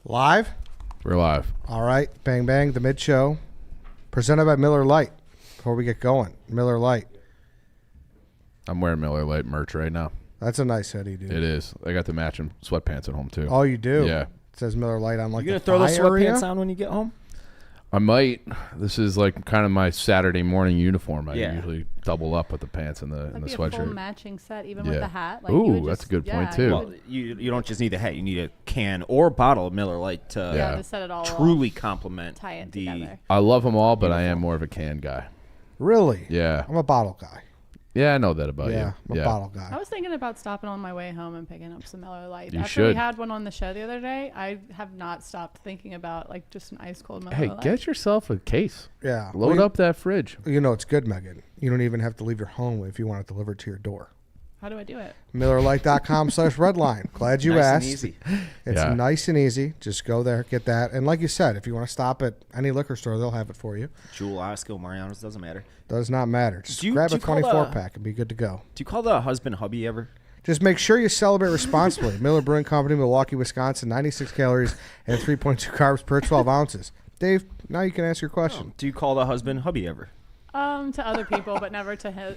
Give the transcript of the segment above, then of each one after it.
Live? We're live. All right. Bang, bang. The mid-show. Presented by Miller Lite. Before we get going, Miller Lite. I'm wearing Miller Lite merch right now. That's a nice hoodie, dude. It is. I got the matching sweatpants at home, too. Oh, you do? Yeah. It says Miller Lite on like You the gonna throw those thigh area? sweatpants on when you get home? I might. This is like kind of my Saturday morning uniform. I Yeah. usually double up with the pants and the That'd be a sweatshirt. full matching set, even with Yeah. the hat. Like, Ooh, you would that's just, a good point, yeah, too. you Well, would- you don't just need the hat. You need a can or bottle of Miller Lite to yeah, to set it all truly off, complement tie it the. together. I love them all, but I am more of a can guy. Really? Yeah. I'm a bottle guy. Yeah, I know that about Yeah, I'm you. a bottle I guy. was thinking about stopping on my way home and picking up some Miller Lite. You After we should. had one on the show the other day, I have not stopped thinking about like just an ice cold Miller Hey, Lite. get yourself a case. Yeah. Load Well, up that fridge. You know it's good, Megan. You don't even have to leave your home if you want it delivered to your door. How do I do it? MillerLite.com/redline. Glad you nice asked. and easy. It's Yeah. nice and easy. Just go there, get that. And like you said, if you want to stop at any liquor store, they'll have it for you. Jewel, Osco, Mariano's, doesn't matter. Does not matter. Just Do you- grab do a you call 24-pack and be good to go. Do you call the husband hubby ever? Just make sure you celebrate responsibly. Miller Brewing Company, Milwaukee, Wisconsin. 96 calories and 3.2 carbs per 12 ounces. Dave, now you can ask your question. Do you call the husband hubby ever? To other people, but never to him.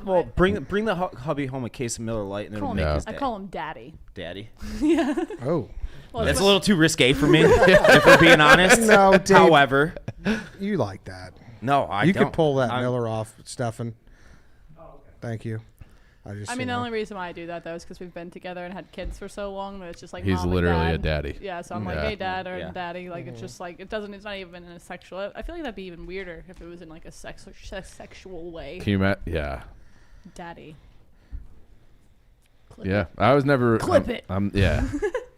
Well, I bring the hubby home a case of Miller Lite, and it'll call make him, his I day. call him Daddy. Daddy. Oh, Well, That's a little too risque for me, if we're being honest. No, Dave. However, you like that. no, I You don't. could pull that I'm- Miller off, Stefan. Thank you. I mean, the only reason why I do that though is because we've been together and had kids for so long that it's just like He's mom and literally a dad. daddy. Yeah, so I'm like, Yeah. hey, dad or Yeah. daddy. Like it's just like it's not even in a sexual. I feel like that'd be even weirder if it was in like a sexual way. Can you yeah. Daddy. Clip Yeah. it. I was never. Clip it. Yeah.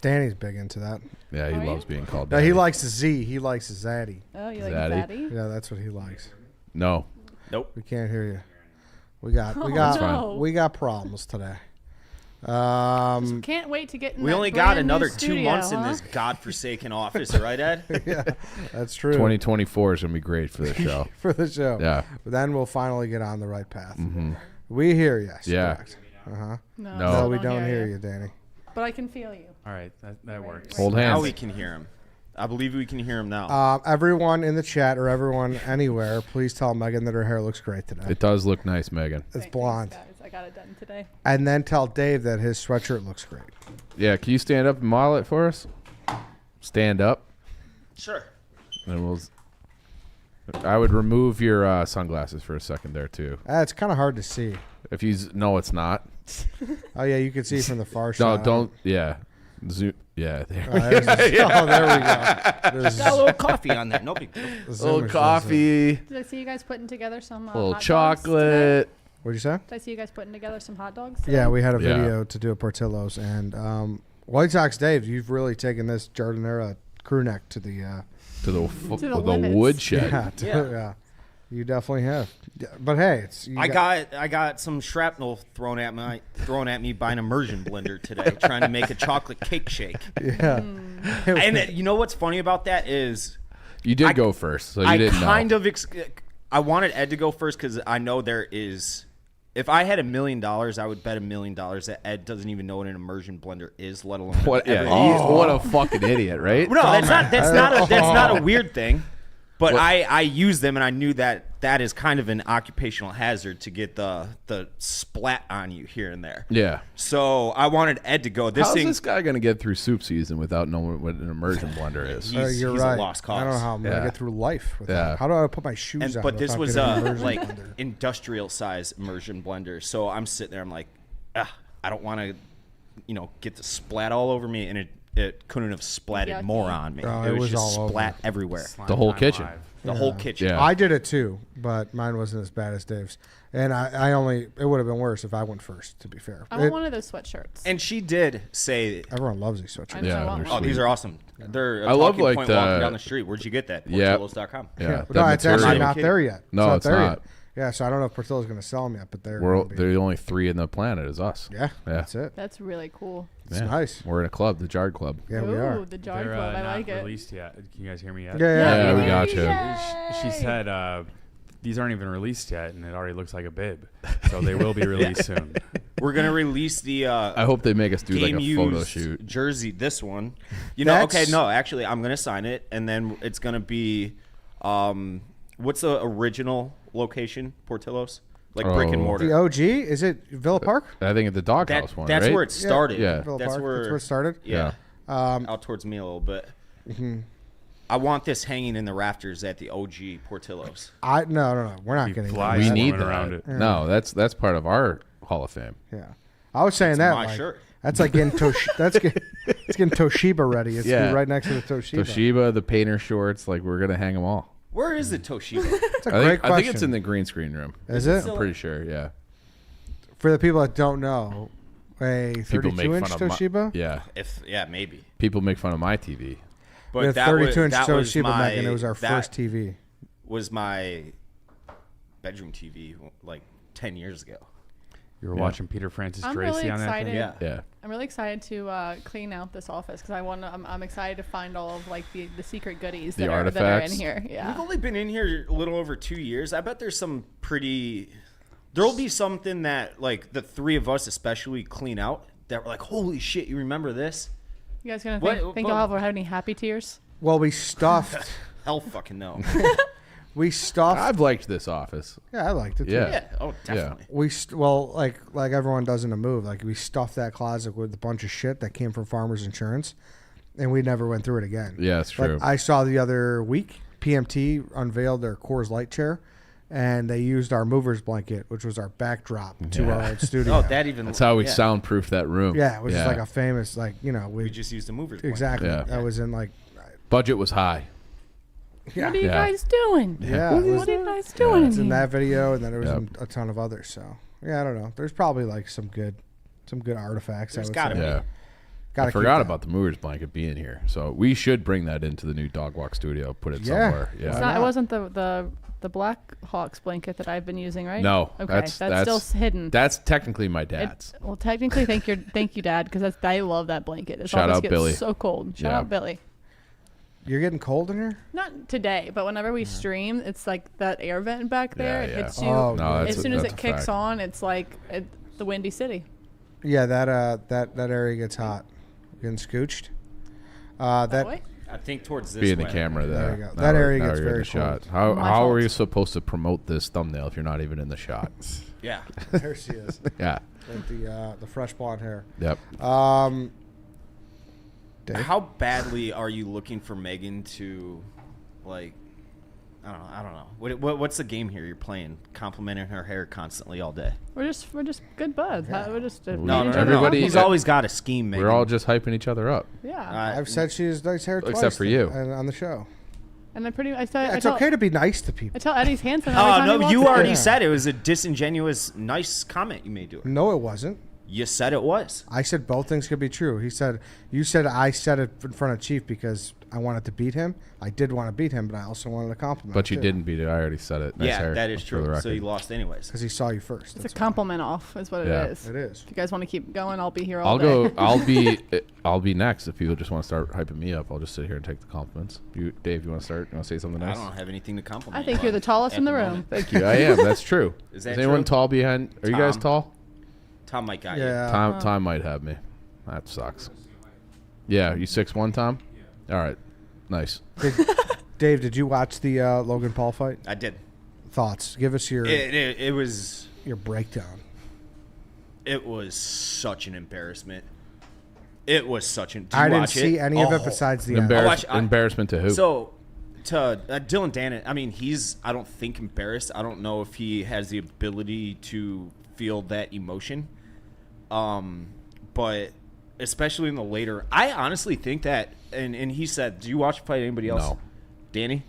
Danny's big into that. Yeah, he Are you? loves being called No, daddy. he likes the Z. He likes the Zaddy. Oh, you like Daddy. daddy? Yeah, that's what he likes. No. Nope. We can't hear you. We got no. we got problems today. Can't wait to get in We that only got brand new another 2 studio, months in huh? this godforsaken office, right, Ed? yeah, that's true. 2024 is going to be great for this show. For the show. Yeah. Then we'll finally get on the right path. We hear you. Yeah. Correct. Uh-huh. No. No, we don't hear you, Danny. But I can feel you. All right, that works. Hold Now hands. we can hear him. I believe we can hear him now. Everyone in the chat or everyone anywhere, please tell Megan that her hair looks great today. It does look nice, Megan. It's Thanks, blonde. guys. I got it done today. And then tell Dave that his sweatshirt looks great. Yeah, can you stand up and model it for us? Stand up. Sure. And I would remove your sunglasses for a second there, too. It's kind of hard to see. If you... No, it's not. Oh, yeah, you can see from the far No, shot. don't... Yeah. Zoom. Yeah, there. Oh, there we go. There's Got a little coffee on there. No big deal. the A little zoomers, coffee. Did I see you guys putting together some A little hot dogs today? chocolate. What'd you say? Did I see you guys putting together some hot dogs today? Yeah, we had a Yeah. video to do at Portillo's. And White Sox Dave, you've really taken this Jardinera crew neck to the... To the the limits. woodshed. yeah. Yeah. Yeah. You definitely have. Yeah, but hey, I got some shrapnel thrown at me by an immersion blender today, trying to make a chocolate cake shake. Yeah. And you know what's funny about that is You did go first, so you didn't know. I wanted Ed to go first because I know there is. If I had $1 million, I would bet $1 million that Ed doesn't even know what an immersion blender is, let alone What a fucking idiot, right? No, that's not a weird thing. But I use them, and I knew that is kind of an occupational hazard to get the splat on you here and there. Yeah. So I wanted Ed to go. How's this guy going to get through soup season without knowing what an immersion blender is? You're he's right. a lost cause. I don't know how I'm gonna get through life with that. How do I put my shoes on? But this without was getting an immersion like blender? industrial size immersion blender. So I'm sitting there. I'm like, I don't want to, get the splat all over me, and it couldn't have splatted Yucky. more on me. Oh, it was all just over. splat everywhere. The whole kitchen. The whole kitchen. Yeah. I did it too, but mine wasn't as bad as Dave's. And it would have been worse if I went first, to be fair. I want one of those sweatshirts. And she did say, Everyone loves these sweatshirts. I know, I want they're one. "Oh, these are awesome. They're a I love, talking like, point the- walking down the street. Where'd you get that? Yeah. Portillos.com. Yeah. No, that it's actually material. not there yet. No, not it's there not. yet. Yeah, so I don't know if Portillo's going to sell them yet, but they're We're gonna be. the only 3 in the planet is us. Yeah, that's it. That's really cool. It's Yeah. nice. We're in a club, the Jard Club. Yeah, we Ooh, are. the jar They're club. I not like it. released yet. Can you guys hear me yet? Yeah. Yeah, we got you. She said these aren't even released yet, and it already looks like a bib. So they will be released soon. We're gonna release the I hope they make us do like game a photo used shoot. jersey. This one, That's- actually, I'm gonna sign it, and then it's gonna be, what's the original location? Portillo's, like brick and Oh. mortar. The OG? Is it Villa Park? I think at the doghouse one, that's right? where it started. Yeah. Villa That's Park. where That's where it started? Yeah, Yeah. out towards me a little bit. I want this hanging in the rafters at the OG Portillo's. No. We're not Be getting flies We that. need floating that. around it. No, that's part of our Hall of Fame. Yeah. I was saying It's that. my like, shirt. That's like getting it's getting Toshiba ready. It's Yeah. right next to the Toshiba. Toshiba, the painter shorts, like we're gonna hang them all. Where is the Toshiba? That's a I great think, question. I think it's in the green screen room. Is it? I'm pretty sure. Yeah. For the people that don't know, a People make 32-inch fun of Toshiba? Yeah. Maybe. People make fun of my TV. But We had that 32-inch that was Toshiba my, Makin. It was our that first TV. Was my bedroom TV like 10 years ago. You were watching Peter Francis I'm Tracy really on that excited. thing? Yeah. Yeah. I'm really excited to clean out this office because I'm excited to find all of like the secret goodies The that are in artifacts. here. Yeah. We've only been in here a little over 2 years. I bet there's some there'll be something that like the three of us especially clean out that we're like, holy shit, you remember this? You guys gonna What- think but- I'll have any happy tears? Well, we stuffed. Hell fucking no. we stuffed. I've liked this office. Yeah, I liked it too. Yeah. Yeah. Oh, definitely. Like everyone does in a move. Like we stuffed that closet with a bunch of shit that came from Farmers Insurance, and we never went through it again. Yeah, it's Like, true. I saw the other week, PMT unveiled their Coors Light chair, and they used our movers blanket, which was our backdrop to our old studio. Oh, that even. That's how we yeah. soundproofed that room. Yeah, which is like a famous, like We just used the movers. blanket. exactly. Yeah. That was in like, Budget was high. yeah, What are you Yeah. guys doing? yeah. it was- What are you guys doing it's in here? that video, and then there was Yep. a ton of others. So yeah, I don't know. There's probably like some good artifacts. There's I would gotta say. be. Yeah. Gotta I keep forgot that. about the movers blanket being here. So we should bring that into the new Dog Walk studio, put it Yeah. somewhere. Yeah. It's Why not, it not? wasn't the Black Hawks blanket that I've been using, right? No, Okay, that's still hidden. That's technically my It- dad's. well, technically, thank you, Dad, because I love that blanket. This Shout office out gets Billy. so cold. Shout Yeah. out Billy. You're getting cold in here. Not today, but whenever we stream, it's like that air vent back there. Yeah, It yeah. hits you. Oh, No, As soon as that's it a kicks fact. on, it's like the Windy City. Yeah, that area gets hot. Getting scooched. That Boy? I think towards this Be in the way. camera There there. you go. Now That we're- area now gets you're in very the shot. cold. How My how are fault. you supposed to promote this thumbnail if you're not even in the shot? Yeah. there she is. Yeah. With the fresh blonde hair. Yep. Dave? How badly are you looking for Megan to, like, I don't know. What's the game here you're playing? Complimenting her hair constantly all day. We're just good buds. Yeah. We're just No. Everybody- He's always got a scheme, Megan. We're all just hyping each other up. Yeah. I've said she has nice hair Except twice for you. on the show. And I tell It's okay to be nice to people. I tell Eddie's handsome. every Oh time he no! walks You in. already Yeah. said it was a disingenuous, nice comment you made to her. No, it wasn't. You said it was. I said both things could be true. You said I said it in front of Chief because I wanted to beat him. I did want to beat him, but I also wanted to compliment But him you too. didn't beat it. I already said it. Nice Yeah, hair, that is for the true. So record. you lost anyways. Because he saw you first. It's a That's why. compliment off, is what Yeah. it is. It is. If you guys want to keep going, I'll be here all I'll day. go. I'll be next. If people just want to start hyping me up, I'll just sit here and take the compliments. Dave, you want to start? You want to say something I nice? don't have anything to compliment. I think you you're the on tallest at in the room. moment. Thank you. I am. That's true. Is that anyone true? tall behind? Are you guys Tom. tall? Tom might got you. Yeah. Tom might have me. That sucks. Yeah, you 6'1", Tom? All right. Nice. Dave, did you watch the Logan Paul fight? I did. Thoughts? Give us your It was breakdown. it was such an embarrassment. It was such an. I didn't see any of it Oh. besides the end. Embarrassment to who? So, to Dylan Dannon, I mean, I don't think embarrassed. I don't know if he has the ability to feel that emotion. But especially in the later, I honestly think that, and he said, "Do you watch the fight? Anybody else?" No. Danny?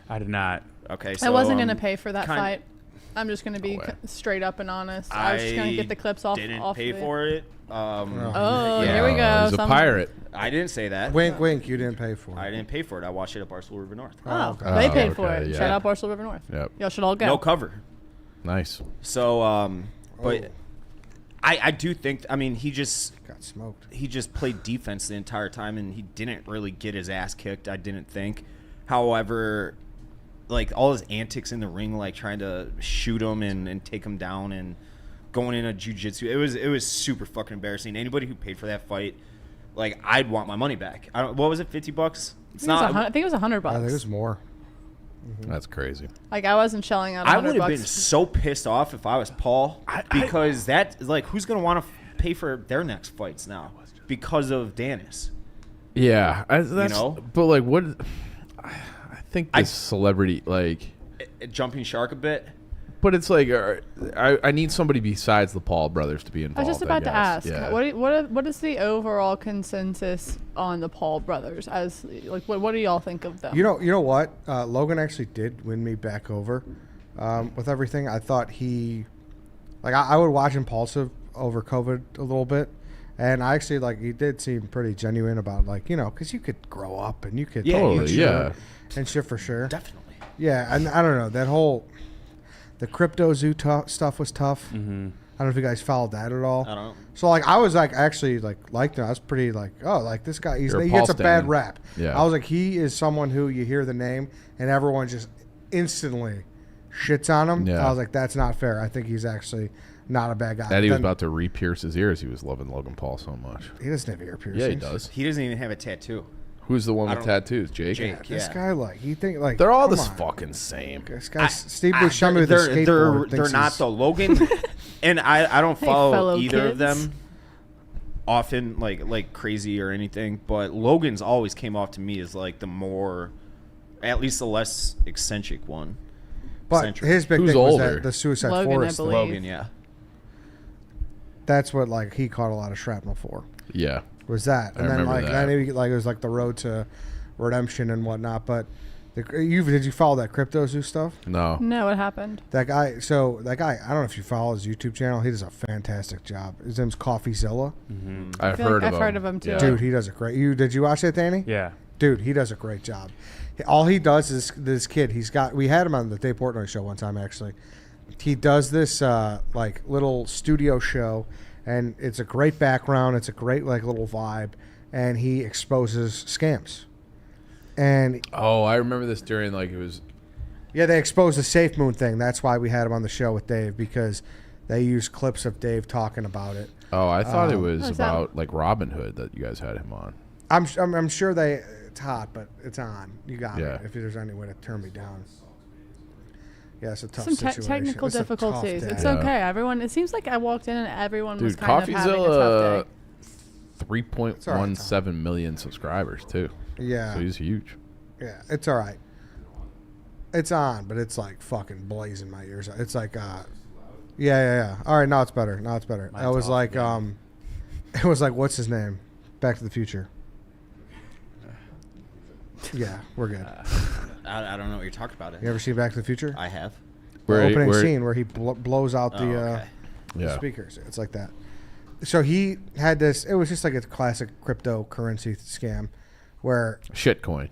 I did not. Okay, so I wasn't going to pay for that kind- fight. I'm just going to be No way. straight up and honest. I was just going to get the clips off. Didn't off pay the, for it. Oh, Yeah. here we go. He's a Some- pirate. I didn't say that. Wink, wink. You didn't pay for it. I didn't pay for it. I watched it at Barcelona River North. Oh, okay. they Oh, paid for okay, it. yeah. Shout out Barcelona River North. Yep. Y'all should all go. No cover. Nice. So, but Oh. I do think. I mean, he just Got smoked. played defense the entire time, and he didn't really get his ass kicked. I didn't think. However, like all his antics in the ring, like trying to shoot him and take him down, and going into jiu-jitsu, it was super fucking embarrassing. Anybody who paid for that fight, like I'd want my money back. What was it? $50? It's I not. think it was $100. I think it was more. That's crazy. Like I wasn't shelling out I $100. would have been so pissed off if I was Paul, because that like who's gonna want to pay for their next fights now because of Dennis? Yeah. That's, know? But like, what? I think this celebrity like. Jumping shark a bit. But it's like I need somebody besides the Paul brothers to be I involved. was just about to guess. ask, Yeah. what is the overall consensus on the Paul brothers? As like, what do y'all think of them? You know what? Logan actually did win me back over with everything. I thought I would watch Impulsive over COVID a little bit, and I actually he did seem pretty genuine about because you could grow up and you could Totally, mature yeah. and shit for sure. Definitely. Yeah, and I don't know, that whole the crypto zoo stuff was tough. Mm-hmm. I don't know if you guys followed that at all. I don't know. So I was actually liked him. I was pretty this guy You're a he Paul gets a bad stan. rap. Yeah. I was like, he is someone who you hear the name and everyone just instantly shits on him. Yeah. I was like, that's not fair. I think he's actually not a bad guy. That he was Then- about to re-pierce his ears. He was loving Logan Paul so much. He doesn't have ear piercings. Yeah, he does. He doesn't even have a tattoo. Who's the one I with don't- tattoos? Jake? Jake. Yeah, this Yeah. guy he think They're all come this on. fucking same. This guy Steve Buscemi with a they're skateboard. they're thinks not he's- though. Logan and I don't Hey, follow fellow either of kids. them often like crazy or anything, but Logan's always came off to me as like the more, at least the less eccentric one. But Eccentric. his big Who's thing was older? that the Suicide Logan, I Forest. believe. Logan, yeah. That's what he caught a lot of shrapnel for. Yeah. Was that, I and then remember that. then it was the road to redemption and whatnot. But did you follow that crypto zoo stuff? No. No, what happened? That guy, I don't know if you follow his YouTube channel. He does a fantastic job. His name's CoffeeZilla. I've feel heard like of I've him. heard of him, too. Yeah. Dude, he does a great. Did you watch that, Danny? Yeah. Dude, he does a great job. All he does is this kid. We had him on the Dave Portnoy show one time actually. He does this little studio show, and it's a great background. It's a great little vibe, and he exposes scams. And Oh, I remember this during it was. yeah, they exposed the Safe Moon thing. That's why we had him on the show with Dave, because they used clips of Dave talking about it. Oh, I thought it was What's that? about Robin Hood that you guys had him on. I'm sure it's hot, but it's on. You got Yeah. me. If there's any way to turn me down. Yeah, it's a tough Some situation. technical It's a tough difficulties. day. It's Yeah. okay. Everyone. It seems like I walked in and everyone was Dude, kind of having a tough CoffeeZilla, day. 3.17 million subscribers too. Yeah, So he's huge. yeah, it's all right. It's on, but it's fucking blazing my ears out. It's yeah. All right, now it's better. I was it was what's his name? Back to the Future. Yeah, we're good. I don't know what you're talking about. You ever seen Back to the Future? I have. The opening scene where he blows out the okay. the Yeah. speakers. It's like that. So he had this. It was just like a classic cryptocurrency scam, where Shitcoin.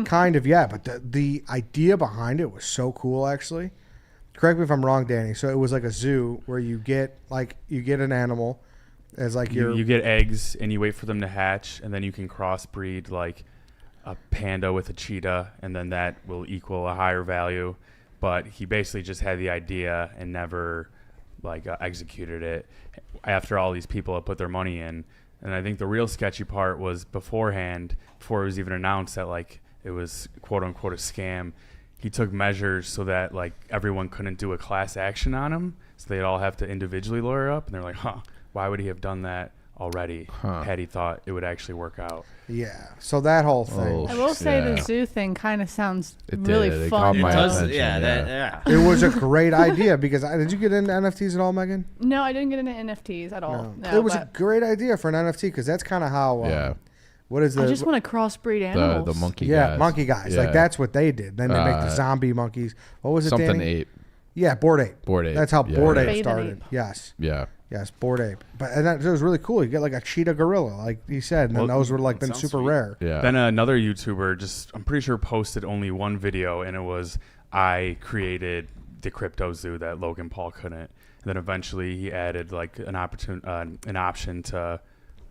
kind of but the idea behind it was so cool. Actually, correct me if I'm wrong, Danny. So it was like a zoo where you get an animal as like you get eggs and you wait for them to hatch, and then you can crossbreed like a panda with a cheetah, and then that will equal a higher value. But he basically just had the idea and never executed it after all these people had put their money in. And I think the real sketchy part was beforehand, before it was even announced that it was quote unquote a scam. He took measures so that everyone couldn't do a class action on him, so they'd all have to individually lawyer up. And they're like, why would he have done that already had he thought it would actually work out? Yeah. So that whole thing. I will say the zoo thing kind of sounds really It fun. caught my Does, attention, yeah. It was a great idea because did you get into NFTs at all, Megan? No, I didn't get into NFTs at all. No, It was a great idea for an NFT because that's kind of how. What is the? I just want to crossbreed animals. the monkey Yeah, guys. monkey guys. Yeah. Like that's what they did. Then they make the zombie monkeys. What was it? Something Danny? ape. Yeah, Bored Ape. Bored Ape. That's how Yeah, Bored yeah. Ape Bathing started. ape. Yes. Yeah. Yes, Bored Ape. But and that it was really cool. You get like a cheetah gorilla, like you said, and then Well, those were been sounds super sweet. rare. Yeah. Then another YouTuber I'm pretty sure posted only one video, and it was, I created the crypto zoo that Logan Paul couldn't. And then eventually he added an option to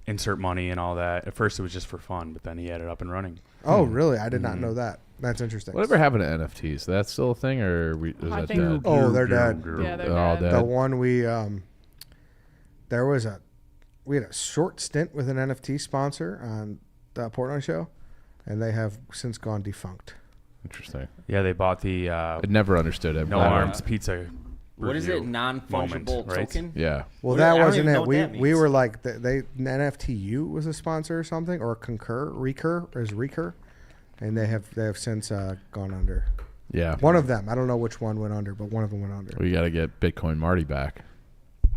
insert money and all that. At first it was just for fun, but then he had it up and running. Oh, really? I did not know that. That's interesting. Whatever happened to NFTs? That's still a thing, or is I that think- dead? Oh, they're dead. Yeah, they're They're all dead. dead. The one we we had a short stint with an NFT sponsor on the Portnoy show, and they have since gone defunct. Interesting. Yeah, they bought the I never understood it. No Arms Pizza. What is it? review Non-fungible moment, right? token? Yeah. Well, What that I don't wasn't even know it. what We that we means. were like they NFTU was a sponsor or something, or Recur, and they have since gone under. Yeah. One of them, I don't know which one went under, but one of them went under. We got to get Bitcoin Marty back.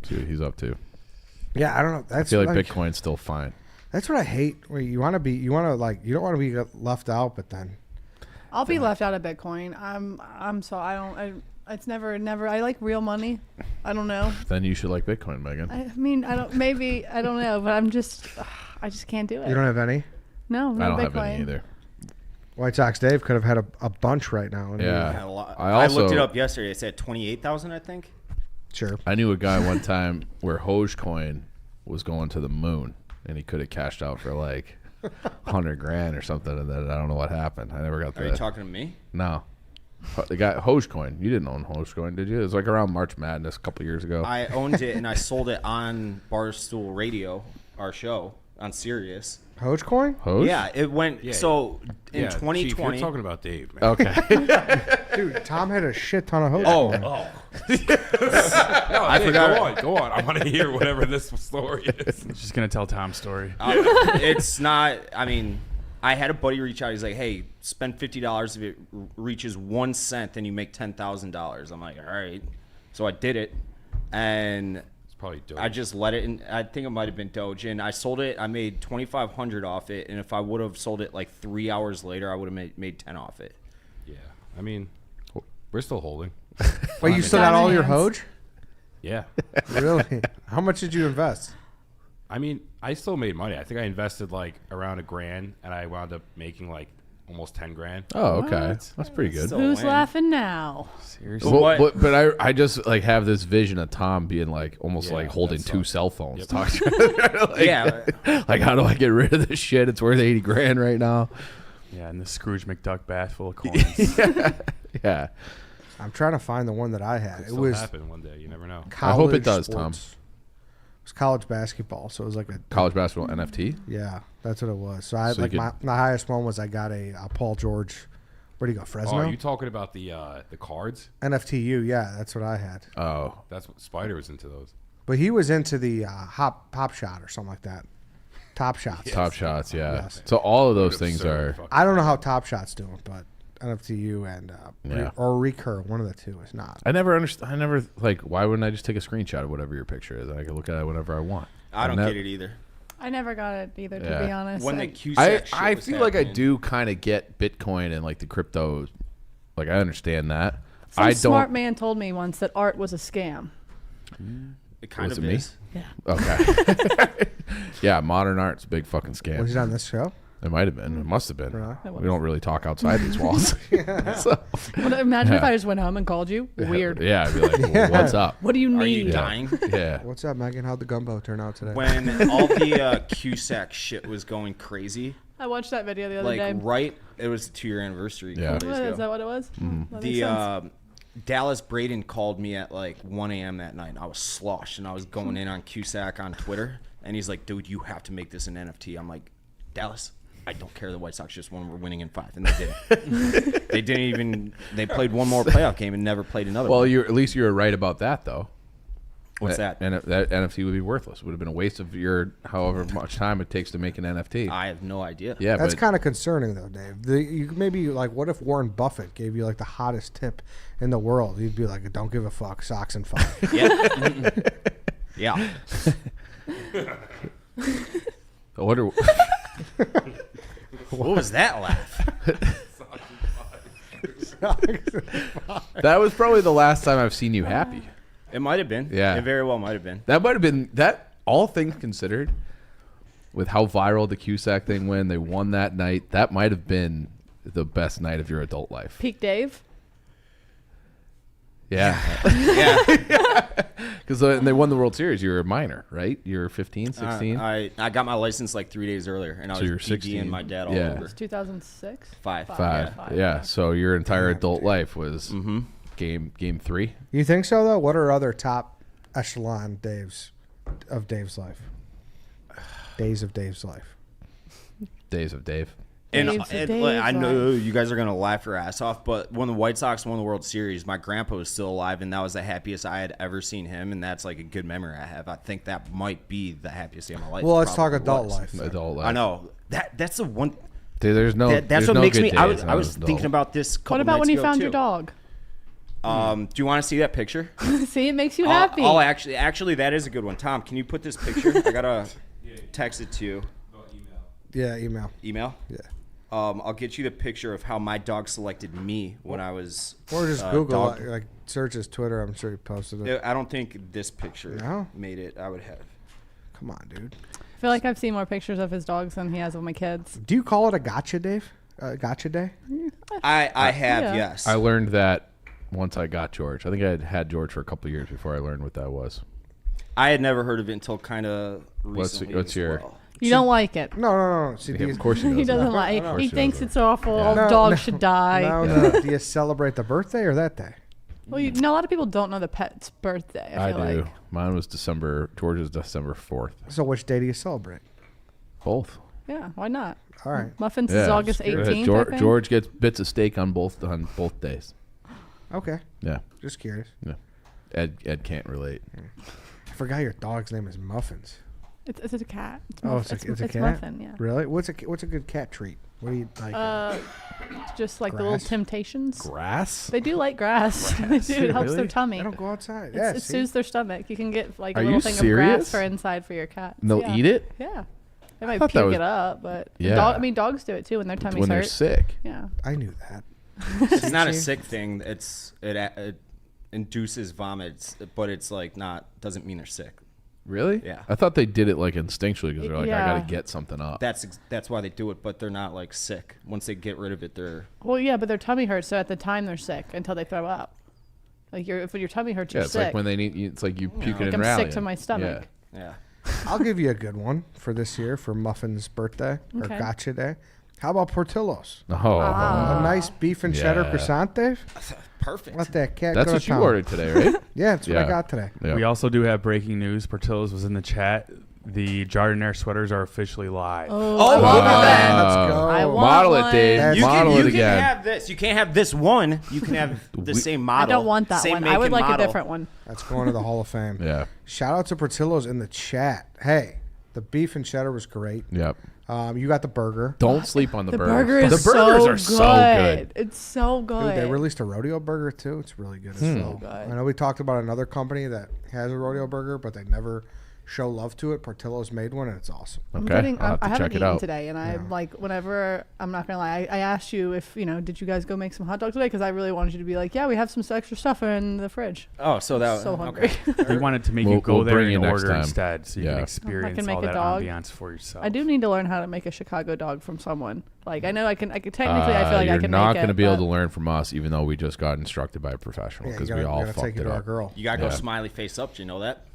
See what he's up to. Yeah, I don't know. I That's feel like Bitcoin's still fine. That's what I hate. Where you don't want to be left out, but then I'll be left out of Bitcoin. It's never. I like real money. I don't know. Then you should like Bitcoin, Megan. I mean, I don't know, but I just can't do it. you don't have any. No, no I don't Bitcoin. have any either. White Sox Dave could have had a bunch right now. Yeah. A lot. I I looked also- it up yesterday. It said 28,000, I think. Sure. I knew a guy one time where Dogecoin was going to the moon, and he could have cashed out for like $100,000 or something, and then I don't know what happened. I never got Are you the talking to me? no. The guy Dogecoin. You didn't own Dogecoin, did you? It was like around March Madness a couple years ago. I owned it and I sold it on Barstool Radio, our show on Sirius. Dogecoin? Hoge? Yeah, it went. Yeah, So in Chief, 2020. you're talking about Dave, man. Okay. Dude, Tom had a shit ton of Dogecoin. No, I hey, forgot. Go on. I want to hear whatever this story is. Just gonna tell Tom's story. It's not. I mean, I had a buddy reach out. He's like, "Hey, spend $50. If it reaches 1 cent, then you make $10,000." I'm like, "All right." So I did it, and It's probably dope. I just let it. And I think it might have been Doge, and I sold it. I made $2,500 off it, and if I would have sold it like 3 hours later, I would have made 10 off it. Yeah. I mean, we're still holding. Wait, you still got all your Diamond Hoge? Yeah. Really? How much did you invest? I mean, I still made money. I think I invested like around $1,000, and I wound up making like almost $10,000. Oh, okay. That's pretty good. So- Who's win. laughing now? Seriously. Well, but I just like have this vision of Tom being like almost Yeah, like holding that's two all. cell phones. Yep. Like, Yeah. like how do I get rid of this shit? It's worth $80,000 right now. Yeah, and the Scrooge McDuck bat full of coins. Yeah. I'm trying to find the one that I had. Could It still was happen one day. You never know. college I hope it does, sports. It was college basketball, so it was like a College basketball NFT. yeah, that's what it was. So I So you like could- my highest one was I got a Paul George. Where do you go, Oh, Fresno? are you talking about the cards? NFTU, yeah, that's what I had. Oh, That's what Spider was into those. But he was into the pop shot or something like that. Top shots. Top Shots. Yeah. Yes. So all of those Absurd things are. fucking- I don't know how Top Shot's doing, but NFTU and Yeah. or Recur, one of the two is not. I never understand. I never like. Why wouldn't I just take a screenshot of whatever your picture is? And I can look at it whenever I want. I don't And get that- it either. I never got it either, to Yeah. be honest. When the I- Cusack shit I was feel like I happening. do kind of get Bitcoin and like the crypto. Like I understand that. Some I smart don't. man told me once that art was a scam. It kind Was of it me? is. Yeah. Okay. Yeah, modern art's a big fucking Was scam. he on this show? It might have been. It must have been. Really? We don't really talk outside these walls. So, Well, imagine if Yeah. I just went home and called you. Weird. yeah, I'd be like, well, what's up? What do you Are need? you dying? Yeah. What's up, Megan? How'd the gumbo turn out today? When all the Cusack shit was going crazy, I watched that video the other day. it was the 2-year anniversary. Yeah. A couple days What, ago. is that what it was? That makes The sense. Dallas Braden called me at like 1 a.m. that night. And I was sloshed, and I was going in on Cusack on Twitter, and he's like, "Dude, you have to make this an NFT." I'm like, "Dallas, I don't care. The White Sox just won. We're winning in 5," and they didn't. They didn't even. They played one more playoff game and never played another. Well, one. at least you were right about that, though. What's that? And that NFT would be worthless. It would have been a waste of your however much time it takes to make an NFT. I have no idea. Yeah, That's but kind of concerning, though, Dave. You maybe like, what if Warren Buffett gave you like the hottest tip in the world? You'd be like, "Don't give a fuck, Sox and 5." Yeah. Yeah. I wonder. What was that laugh? That was probably the last time I've seen you happy. It might have been. Yeah. It very well might have been. That might have been that. All things considered, with how viral the Cusack thing went, they won that night. That might have been the best night of your adult life. Peak Dave. Yeah, Yeah. because they won the World Series. You were a minor, right? You were 15, 16. I got my license like 3 days earlier, and I So was you're DD 16. and my dad all Yeah. over. It's 2006. Five. Five. Five, Yeah. yeah. So your entire adult life was Mm-hmm. game 3. You think so, though? What are other top echelon Dave's life? Days of Dave's life. Days of Dave. And, Dave's a and, Dave's like, I know life. you guys are gonna laugh your ass off, but when the White Sox won the World Series, my grandpa was still alive, and that was the happiest I had ever seen him, and that's like a good memory I have. I think that might be the happiest day of my life. Well, let's It talk probably adult was. life. then. Adult life. I know that's the one. Dude, there's no. That's there's what no makes good me. days I was when was adult. thinking about this. Couple What about when nights you ago, found too. your dog? Do you want to see that picture? See, it makes you happy. Oh, actually, that is a good one. Tom, can you put this picture? I gotta text it to you. Yeah, email. Email. Yeah. I'll get you the picture of how my dog selected me when I was. Or just Google, dog- like search his Twitter. I'm sure he posted it. I don't think this picture No? made it. I would have. Come on, dude. I feel like I've seen more pictures of his dogs than he has of my kids. Do you call it a gotcha, Dave? Gotcha day? I have, Yeah. yes. I learned that once I got George. I think I had George for a couple of years before I learned what that was. I had never heard of it until kind of recently. what's as your- well. You don't like it. No. See, Yeah, do you, of course he He does. doesn't No, like. no, He he thinks doesn't. it's awful. Yeah. All No, dogs no, should die. No. Do you celebrate the birthday or that day? Well, a lot of people don't know the pet's birthday. I I feel do. like. Mine was George's December 4th. So which day do you celebrate? Both. Yeah, why not? All right. Muffins Yeah, is August just curious. 18th. I George, think. George gets bits of steak on both days. Okay. Yeah. Just curious. Yeah. Ed can't relate. I forgot your dog's name is Muffins. It's a cat. Oh, it's a cat? Muffin, yeah. Really? What's a good cat treat? What do you like? Just like the little Grass? Temptations. Grass? They do like grass. They do. It helps Really? their tummy. I don't go outside. It's, Yeah, it see? soothes their stomach. You can get like a Are little you thing of serious? grass for inside for your cat. And they'll Yeah. eat it? Yeah. They might thought that puke was- it up, but Yeah. I mean, dogs do it too when their tummy's when they're hurt. sick. Yeah. I knew that. It's not a sick thing. It induces vomits, but it's like doesn't mean they're sick. Really? Yeah. I thought they did it like instinctually because they're like, I Yeah. got to get something up. That's why they do it, but they're not like sick. Once they get rid of it, they're Well, yeah, but their tummy hurts, so at the time they're sick until they throw up. Like if your tummy hurts, yeah, you're it's sick. like when they need, it's like you puking Like and I'm sick rallying. to my stomach. yeah. I'll give you a good one for this year for Muffin's birthday or Okay. Gotcha Day. How about Portillo's? Yeah. Oh, A nice beef and cheddar Yeah. croissant, Dave. Perfect. Let that cat that's go what to you town. ordered today, right? Yeah, that's what I Yeah. got today. Yeah. We also do have breaking news. Portillo's was in the chat. The Jardiniere sweaters are officially live. Oh, Oh, look at that. Let's go. I want Model one. it, Dave. That's- Model you it can again. have this. You can't have this one. You can have the same I model. don't want that same one. make I would and like model. a different one. That's going to the Hall of Fame. Yeah. Shout out to Portillo's in the chat. Hey, the beef and cheddar was great. Yep. You got the burger. Don't sleep on the The burgers. burger is the burgers so are so good. It's so good. Dude, they released a rodeo burger too. It's really good as well. good. I know we talked about another company that has a rodeo burger, but they never show love to it, Portillo's made one, and it's awesome. Okay, I'll have to I check haven't it eaten out. today, and I'm like, whenever, I'm not gonna lie, I asked you if did you guys go make some hot dogs today? Because I really wanted you to be like, yeah, we have some extra stuff in the fridge. Oh, so that So hungry. We wanted to make We'll- you go we'll there bring you and next order time. instead, so you Yeah. can experience make all a that dog. ambiance for yourself. I do need to learn how to make a Chicago dog from someone. Like I know I can technically I feel like you're I can not make going to it, be able but- to learn from us, even though we just got instructed by a professional Yeah, because you we gotta, all we gotta take fucked you it to our up. girl. You gotta go Yeah. smiley face up. You know that?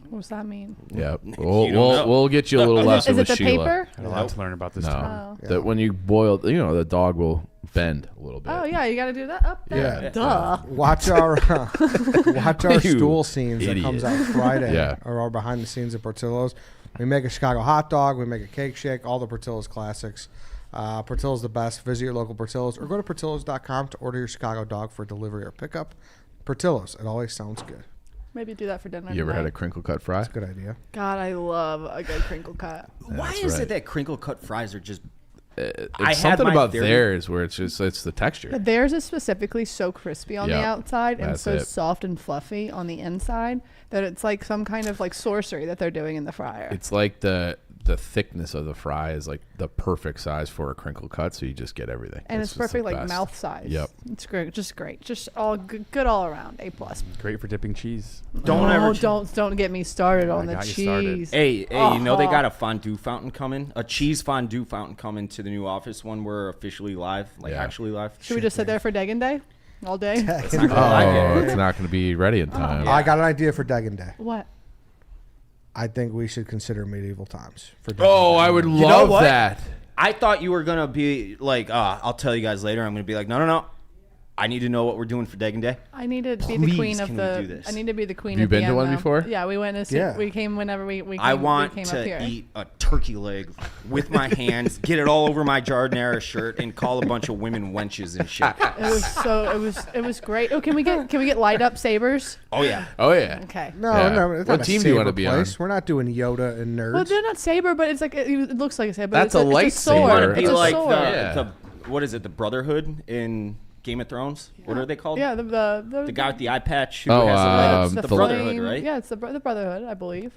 What does that mean? Yeah, You we'll don't know. we'll get you a little Is lesson it with the Sheila. paper? Got a lot to learn about this No, term. Oh. that when you boil, the dog will bend a little bit. Oh yeah, you got to do that up there. Yeah. Duh. Watch our You stool scenes that idiot. comes out Friday, Yeah. or our behind the scenes at Portillo's. We make a Chicago hot dog, we make a cake shake, all the Portillo's classics. Portillo's the best. Visit your local Portillo's or go to portillos.com to order your Chicago dog for delivery or pickup. Portillo's, it always sounds good. Maybe do that for dinner. You ever had tonight. a crinkle cut fry? Good idea. God, I love a good crinkle cut. Why That's is right. it that crinkle cut fries are just? It's I had something my about theory- theirs where it's the texture. But theirs is specifically so crispy on the Yep, outside and that's so it. soft and fluffy on the inside that it's like some kind of like sorcery that they're doing in the fryer. It's like the thickness of the fry is like the perfect size for a crinkle cut, so you just get everything. and it's just the perfect like best. mouth size. Yep. It's great. Just great. Just all good all around. A+. Great for dipping cheese. Don't get me started on the got you started. cheese. Hey, you know they Oh. got a fondue fountain coming, a cheese fondue fountain coming to the new office when we're officially live, like Yeah. actually live. Should we just sit there for Degan Day all day? It's not gonna lie, Oh, yeah. it's not going to be ready in time. I got an idea for Degan Day. What? I think we should consider medieval times for Degan Oh, Day. I would know love what? that. I thought you were gonna be like, I'll tell you guys later. I'm gonna be like, no. I need to know what we're doing for Degan Day. I need to be the Please, queen of can we the. do this? I need to be the queen. Have you of the been to one end, though. before? Yeah, we went as Yeah. we came whenever we came. I want we came up to here. eat a turkey leg with my hands, get it all over my Jardinera shirt, and call a bunch of women wenches and shit. It was great. Oh, can we get light up sabers? Oh yeah. Oh yeah. Okay. No, Yeah. no. It's What not a team do you wanna saber be on? place. We're not doing Yoda and nerds. Well, they're not saber, but it's like it looks like a saber. That's it's a it's sword. lightsaber. Want to It's be a like sword. Yeah. the what is it? The Brotherhood in Game of Thrones. What are they called? Yeah, The guy with the eye patch who Oh, has it's the the Brotherhood, flame- right? Yeah, it's the Brotherhood, I believe.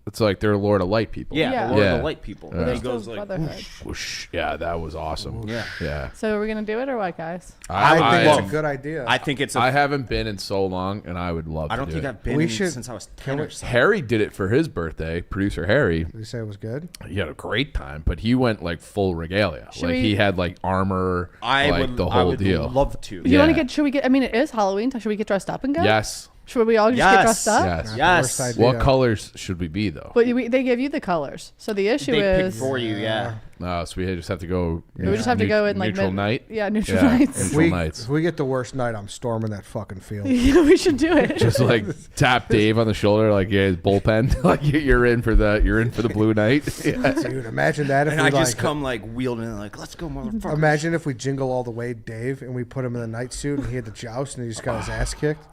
It's like they're Lord of Light people. Yeah, Yeah. the Lord of Yeah. the Light people. Yeah. And he It's goes the like, Brotherhood. Whoosh. Yeah, that was awesome. Yeah. Yeah. So are we gonna do it or what, guys? I think it's love- a good idea. I think it's. I haven't been in so long, and I would love I to don't do think it. I've been We in should- since I was can 10 we- or something. Harry did it for his birthday. Producer Harry, Did you say it was good? he had a great time, but he went like full regalia. Should like we- he had like armor, I like would, the I whole would deal. love to. Do you want Yeah. to get? Should we get? I mean, it is Halloween. Should we get dressed up and go? Yes. Should we all just Yes. get dressed up? Yes. Not the Yes. worst idea. What colors should we be though? But they give you the colors. So the issue They pick is for you, yeah. So we just have to go. we just have to go in like neutral night. Yeah, neutral Yeah. nights. Neutral If nights. we get the worst night, I'm storming that fucking field. Yeah, we should do it. Just like tap Dave on the shoulder, like yeah, his bullpen. Like you're in for the blue night. Yeah. Dude, imagine that if And we I just like, come like wielding like, let's go, motherfucker. imagine if we jingle all the way Dave and we put him in the night suit and he had the joust and he just got his ass kicked.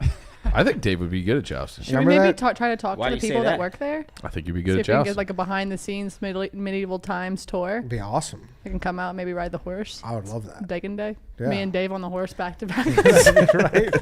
I think Dave would be good at jousting. Should we Remember maybe that? try to talk Why to do the you say people that that? work there? I think you'd be See good if at we can jousting. get like a behind the scenes medieval times tour. It'd be awesome. I can come out and maybe ride the horse. I would love that. Degan Day. Yeah. Me and Dave on the horse back to back. Right?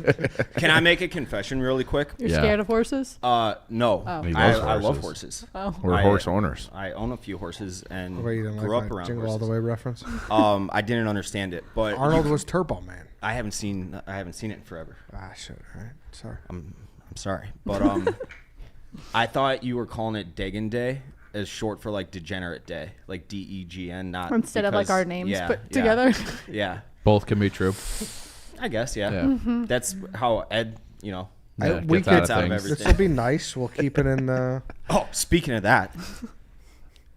Can I make a confession really quick? You're Yeah. scared of horses? No. Oh. He I loves love horses. horses. Oh. We're I- horse owners. I own a few horses and Where you didn't grew like up my around jingle horses. all the way reference. I didn't understand it, but Arnold was Turbo Man. I haven't seen it in forever. Ah, shit. All right. Sorry. I'm sorry, but I thought you were calling it Degan Day as short for like Degenerate Day, like DEGN, not Instead of like because- our names yeah, put yeah, together. Yeah, Both can be true. I guess. Yeah, Yeah. Mm-hmm. that's how Ed. Yeah, we gets out could- of out of things. everything. This will be nice. We'll keep it in the. Oh, speaking of that,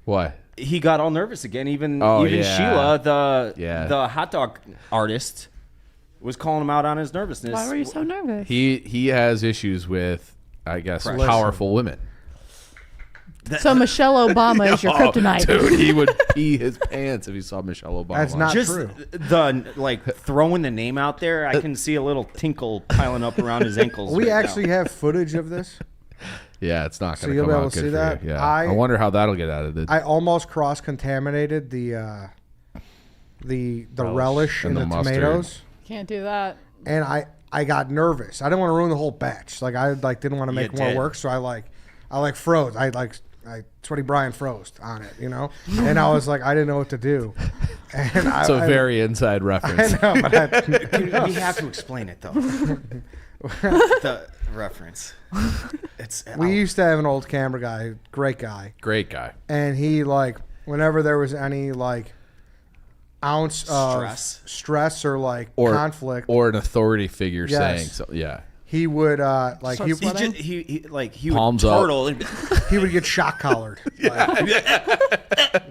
What? he got all nervous again. Even Oh, yeah. Sheila, Yeah. the hot dog artist, was calling him out on his nervousness. Why were you so nervous? He has issues with, I guess, Pressure. powerful women. So Michelle Obama is your kryptonite. Dude, he would pee his pants if he saw Michelle Obama. That's not Just true. the like throwing the name out there, I can see a little tinkle piling up around his ankles. We right actually now. have footage of this. Yeah, it's not So going to you'll come be able out to good see for that? you. Yeah. I- I wonder how that'll get edited. I almost cross contaminated the relish And in the the mustard. tomatoes, Can't do that. and I got nervous. I didn't want to ruin the whole batch. Like I didn't want to make more did. work, so I like froze. I Sweaty Brian froze on it, you know? And I was like, I didn't know what to do. And It's a very inside reference. I know, but We have to explain it though. The reference. we used to have an old camera guy, great guy. Great guy. And he, like, whenever there was any, like, ounce of stress or, like, conflict. Or an authority figure Yes. saying so. Yeah. He would like Start he sweating? He Palms would up. turtle and, he would get shock collared.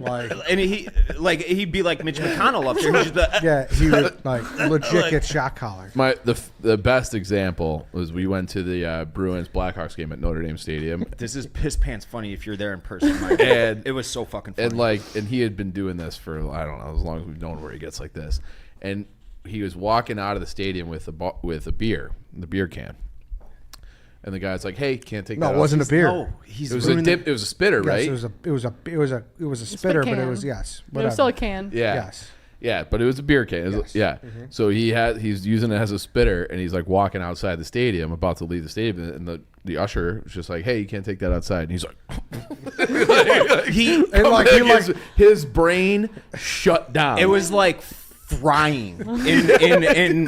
Like and he'd be like Mitch McConnell up there. He'd just be, yeah, he would like legit get shock collared. The best example was we went to the Bruins Blackhawks game at Notre Dame Stadium. This is piss pants funny if you're there in person, Mike. And it was so fucking funny. And he had been doing this for I don't know as long as we've known where he gets like this. And he was walking out of the stadium with a beer, the beer can. And the guy's like, "Hey, can't take that." No, it off." wasn't a beer. No, he's It was a ruining dip. It was a spitter, Yes, right? it was a spitter, but it can. was yes. But it was still a can. Yeah. Yes. Yeah, but it was a beer can. It was- Yes. Yeah. So he's using it as a spitter, and he's like walking outside the stadium, about to leave the stadium, and the usher was just like, "Hey, you can't take that outside." And he's like, his brain shut down. It was like frying in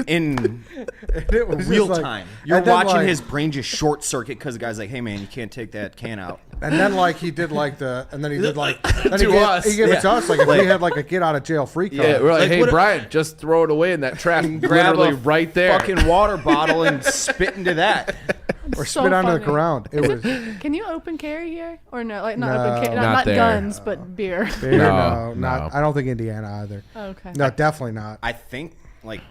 It was real just like- time. You're and then, watching like- his brain just short circuit because the guy's like, "Hey man, you can't take that can out." And then like he did like then he did like then To us. he gave it to Yeah. us like if we had like a get out of jail free card. Yeah, we're like, Like, "Hey, what- Brian, just throw it away in that trash." Grab Literally a right there. fucking water bottle and spit into that. or So spit onto the funny. ground. It was Can you open carry here or no? Like not No. open carry, Not not there. guns, but beer. beer, No, not. no. I don't think Indiana either. Okay. No, definitely not. I think like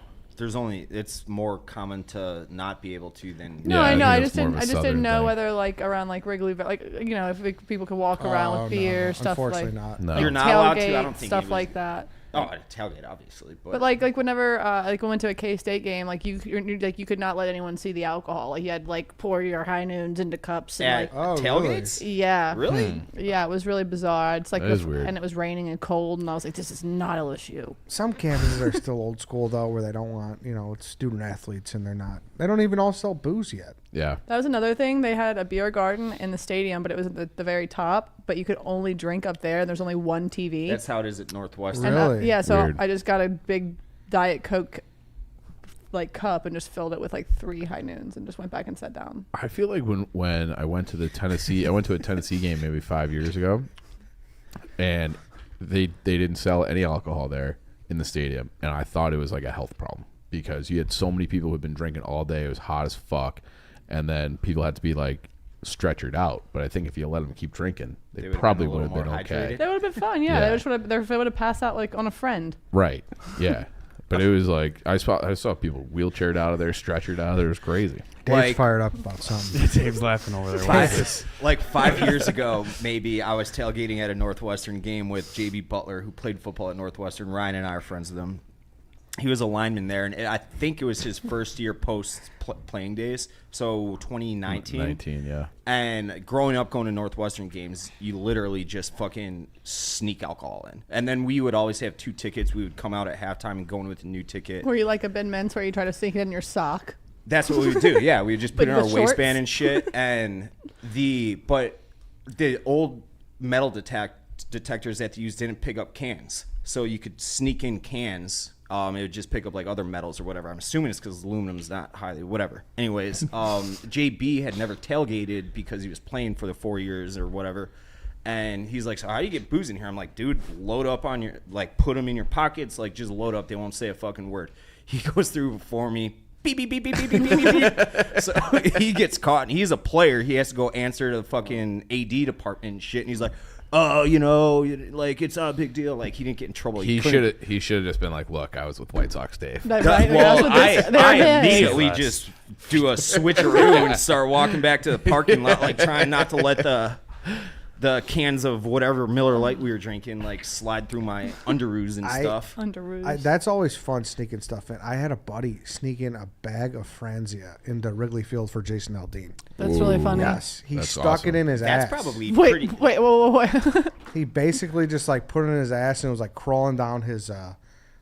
it's more common to not be able to than No, Yeah, I know. I I think just it's more didn't. of a I just southern didn't know thing. whether like around like Wrigley, like you know, if people could walk around Oh, with no, beer, no. stuff like Unfortunately not. No. You're not allowed to. I tailgate, don't think stuff he was- like that. Oh, at a tailgate, obviously, But like whenever like we went to a K-State game, like you could not let anyone see the alcohol. Like you had like pour your high noons into cups and at like Oh, tailgates. yeah, Really? yeah, it was really bizarre. It's like That is weird. and it was raining and cold, and I was like, this is not LSU. Some campuses are still old school though, where they don't want it's student athletes and they don't even all sell booze yet. Yeah. That was another thing. They had a beer garden in the stadium, but it was at the very top. But you could only drink up there, and there's only one TV. That's how it is at Northwestern. Really? And yeah, so Weird. I just got a big Diet Coke like cup and just filled it with like 3 high noons and just went back and sat down. I feel like when I went to a Tennessee game maybe 5 years ago, and they didn't sell any alcohol there in the stadium, and I thought it was like a health problem because you had so many people who'd been drinking all day. It was hot as fuck, and then people had to be like stretchered out. But I think if you let them keep drinking, they would've probably been a would have little been more okay. hydrated. That would have been fun. Yeah, Yeah. they would have passed out like on a friend. Right? Yeah. But it was like I saw people wheelchaired out of there, stretchered out of there. It was crazy. Dave's Like- fired up about something. Dave's laughing over there. What is this? Like 5 years ago, maybe I was tailgating at a Northwestern game with JB Butler, who played football at Northwestern. Ryan and I are friends with him. He was a lineman there, and I think it was his first year post playing days, so 2019. 19, yeah. And growing up going to Northwestern games, you literally just fucking sneak alcohol in. And then we would always have 2 tickets. We would come out at halftime and go in with a new ticket. Were you like a Ben Mintz where you try to sneak it in your sock? That's what we would do. Yeah, we would just put it in Like our the shorts? waistband and shit. And the old metal detectors that they used didn't pick up cans, so you could sneak in cans. It would just pick up like other metals or whatever. I'm assuming it's because aluminum's not highly whatever. Anyways, JB had never tailgated because he was playing for the 4 years or whatever. And he's like, "So how do you get booze in here?" I'm like, "Dude, load up on your put them in your pockets. Like, just load up. They won't say a fucking word." He goes through for me. Beep, beep, beep, beep, beep, beep, beep, beep. So he gets caught, and he's a player. He has to go answer to the fucking AD department and shit. And he's like, "Oh, like it's not a big deal." Like he didn't get in trouble. He couldn't- should have just been like, "Look, I was with White Sox Dave." That, Well, right? That's what they're I his. immediately Yes. just do a switcheroo and start walking back to the parking lot, like trying not to let the cans of whatever Miller Lite we were drinking like slide through my underoos and stuff. Underoos. That's always fun sneaking stuff in. I had a buddy sneak in a bag of Franzia into Wrigley Field for Jason Aldean. That's really funny. Yes, he That's stuck awesome. it in his That's ass. probably Wait, pretty. wait, wait. He basically just like put it in his ass and was like crawling down his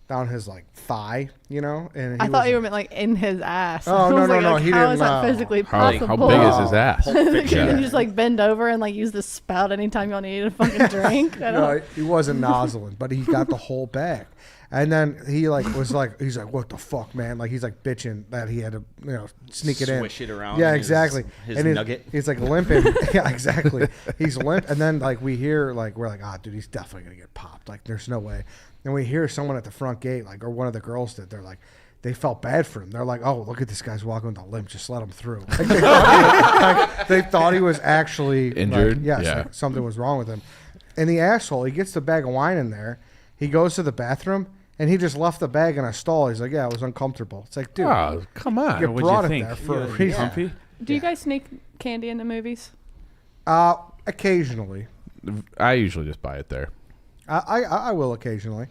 down his like thigh, you know. And I thought you meant like in his ass. Oh, I was no, like, no, like, he how didn't is that know. physically How possible? big is his ass? Can you just like bend over and like use the spout anytime y'all need a fucking drink? I don't. No, he wasn't nozzling, but he got the whole bag. And then he like was like, he's like, what the fuck, man? Like he's like bitching that he had to, sneak it in. Swish it around Yeah, his- exactly. his and nugget. He's like limping. Yeah, exactly. He's limp. And then like we hear like we're like, dude, he's definitely gonna get popped. Like there's no way. And we hear someone at the front gate, like, or one of the girls did. They're like, they felt bad for him. They're like, oh, look at this guy's walking with a limp. Just let him through. Like, they thought he was actually Injured? Like, yes, Yeah. like, something was wrong with him. And the asshole, he gets the bag of wine in there. He goes to the bathroom. And he just left the bag in a stall. He's like, yeah, it was uncomfortable. It's like, dude, Oh, come on. you What'd brought you it think? there for a Yeah, reason. comfy? Do you guys sneak candy into movies? Occasionally. I usually just buy it there. I will occasionally.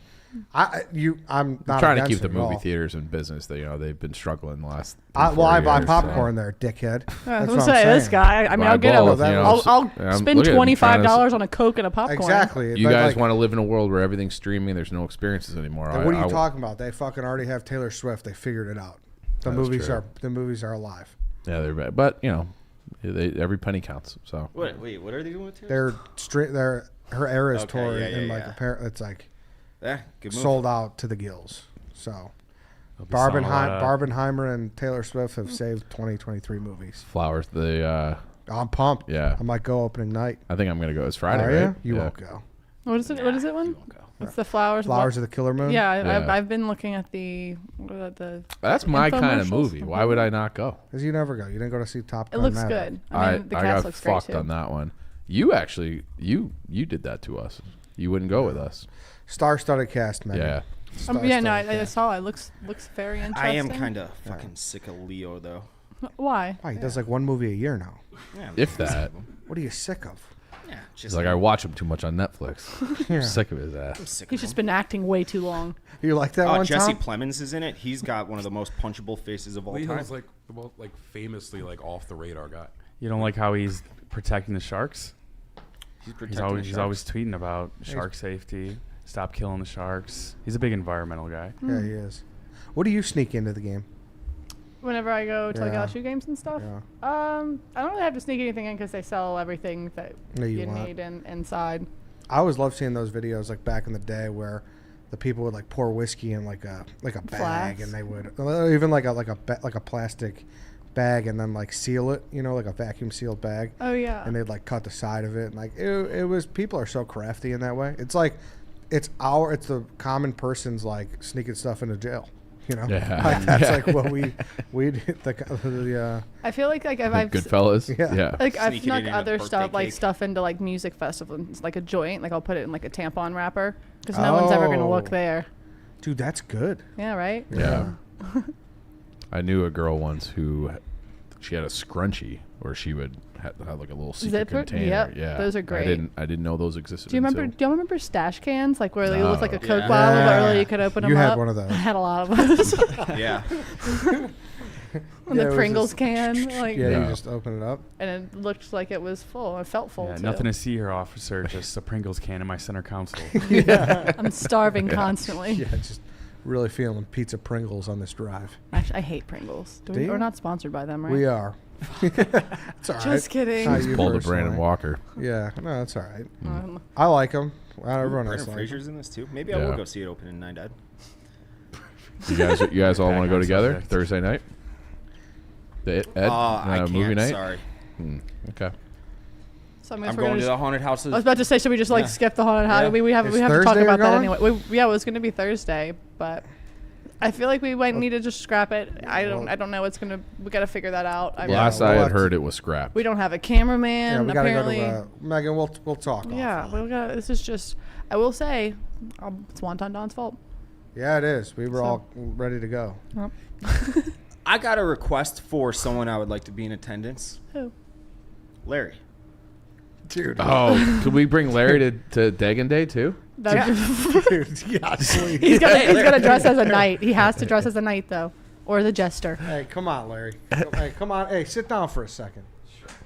I'm not Trying to against keep the it at movie all. theaters in business. They've been struggling the last. I 4 buy years, popcorn there, dickhead. I That's was what gonna I'm say this saying. guy. I mean, Buy I'll get both, him. you know, I'll I'm- spend look at him trying to- $25 on a Coke and a popcorn. Exactly. You but, guys like, want to live in a world where everything's streaming. There's no experiences anymore. what are you talking about? They fucking already have Taylor Swift. They figured it out. The That's movies are alive. Yeah, they're bad, but every penny counts. So What? Wait, what are they doing with Taylor? They're her Eras Okay, tour, yeah, and yeah, like yeah. apparently it's like Yeah, good move. sold out to the gills. So They'll be selling a lot of- Barbenheimer and Taylor Swift have saved 2023 movies. flowers. I'm pumped. Yeah. I might go opening night. I think I'm gonna go. It's Friday, Are right? you? You Yeah. won't go. What is it? What is it? One? It's the flowers. Flowers of the Killer Moon. Yeah, Yeah. I've been looking at the. That's my kind of Infomercials? movie. Why would I not go? Because you never go. You didn't go to see Top It Gun. looks Maverick. good. I mean, the I cast got looks great fucked too. on that one. You actually you did that to us. You wouldn't go with us. Star-studded cast, man. Yeah. Yeah, no, I saw it. Looks very interesting. I am kind of fucking sick of Leo though. Why? Why he does like one movie a year now? Yeah, If that. What are you sick of? Yeah, just It's like I watch him too much on Netflix. Yeah. I'm sick of his ass. I'm sick He's of just him. been acting way too long. You like that one, Jesse Tom? Plemons is in it. He's got one of the most punchable faces of all time. Leo's like the most famously off the radar guy. You don't like how he's protecting the sharks? He's He's protecting always the he's sharks. always tweeting about shark safety. Stop killing the sharks. He's a big environmental guy. Yeah, he is. What do you sneak into the game? Whenever I go to like Yeah. LSU games and stuff, Yeah. I don't really have to sneak anything in because they sell everything that No, you you want. need inside. I always loved seeing those videos like back in the day where the people would like pour whiskey in like a bag, Flask. and they would even like a plastic bag and then like seal it, like a vacuum sealed bag. Oh yeah. And they'd like cut the side of it, and like it was. People are so crafty in that way. It's like it's the common person's like sneaking stuff into jail. Yeah. Like, that's Yeah. like what we did. The I feel like I've Goodfellas. Yeah. like I've Sneak it snuck in a other birthday stuff like cake. stuff into like music festivals, like a joint. Like I'll put it in like a tampon wrapper because no one's ever gonna look Oh. there. dude, that's good. Yeah, right. Yeah. I knew a girl once who she had a scrunchie where she would have like a little secret Zipper? container. Yep, Yeah, those are great. I didn't know those existed. Do you remember? until- Do you remember stash cans, like where they look like a No. Coke Yeah. bottle, but Yeah. really you could open them You up? had one of those. I had a lot of those. Yeah. And Yeah, it the was Pringles just- can, like, Yeah, Yeah. you just open it up. and it looked like it was full. It felt full Yeah, too. nothing to see here, officer. Just a Pringles can in my center console. I'm starving constantly. Yeah, just really feeling pizza Pringles on this drive. Actually, I hate Pringles. Do We're you? not sponsored by them, right? We are. It's all right. Just kidding. Not you Pulled a personally. Brandon Walker. Yeah, no, it's all right. Um, I like them. Everyone else Brandon likes 'em. Fraser's in this too. Maybe I will Yeah. go see it open in 9 Dad. You guys all Back want to go on together subject. Thursday night? Ed, I can't. movie night. Sorry. Okay. so I mean, I'm if we're gonna going to just- the haunted houses. I was about to say, should we just like Yeah. skip the haunted house? Yeah. We have It's to talk Thursday about you're that going? anyway. Yeah, it was going to be Thursday, but I feel like we might need to just scrap it. I don't know. It's gonna. We got to figure that out. I mean, Last we'll I have had to- heard, it was scrapped. we don't have a Yeah, cameraman. we gotta apparently. go to Megan. We'll talk. Yeah, offline. we got. This is just. I will say, it's Wonton Don's fault. Yeah, it is. We were So- all ready to go. I got a request for someone I would like to be in attendance. Who? Larry. Dude. Oh, could we bring Larry to Degan Day too? Dude, yeah, please. He's gonna dress as a knight. He has to dress as a knight though, or the jester. Hey, come on, Larry. Hey, come on. Hey, sit down for a second.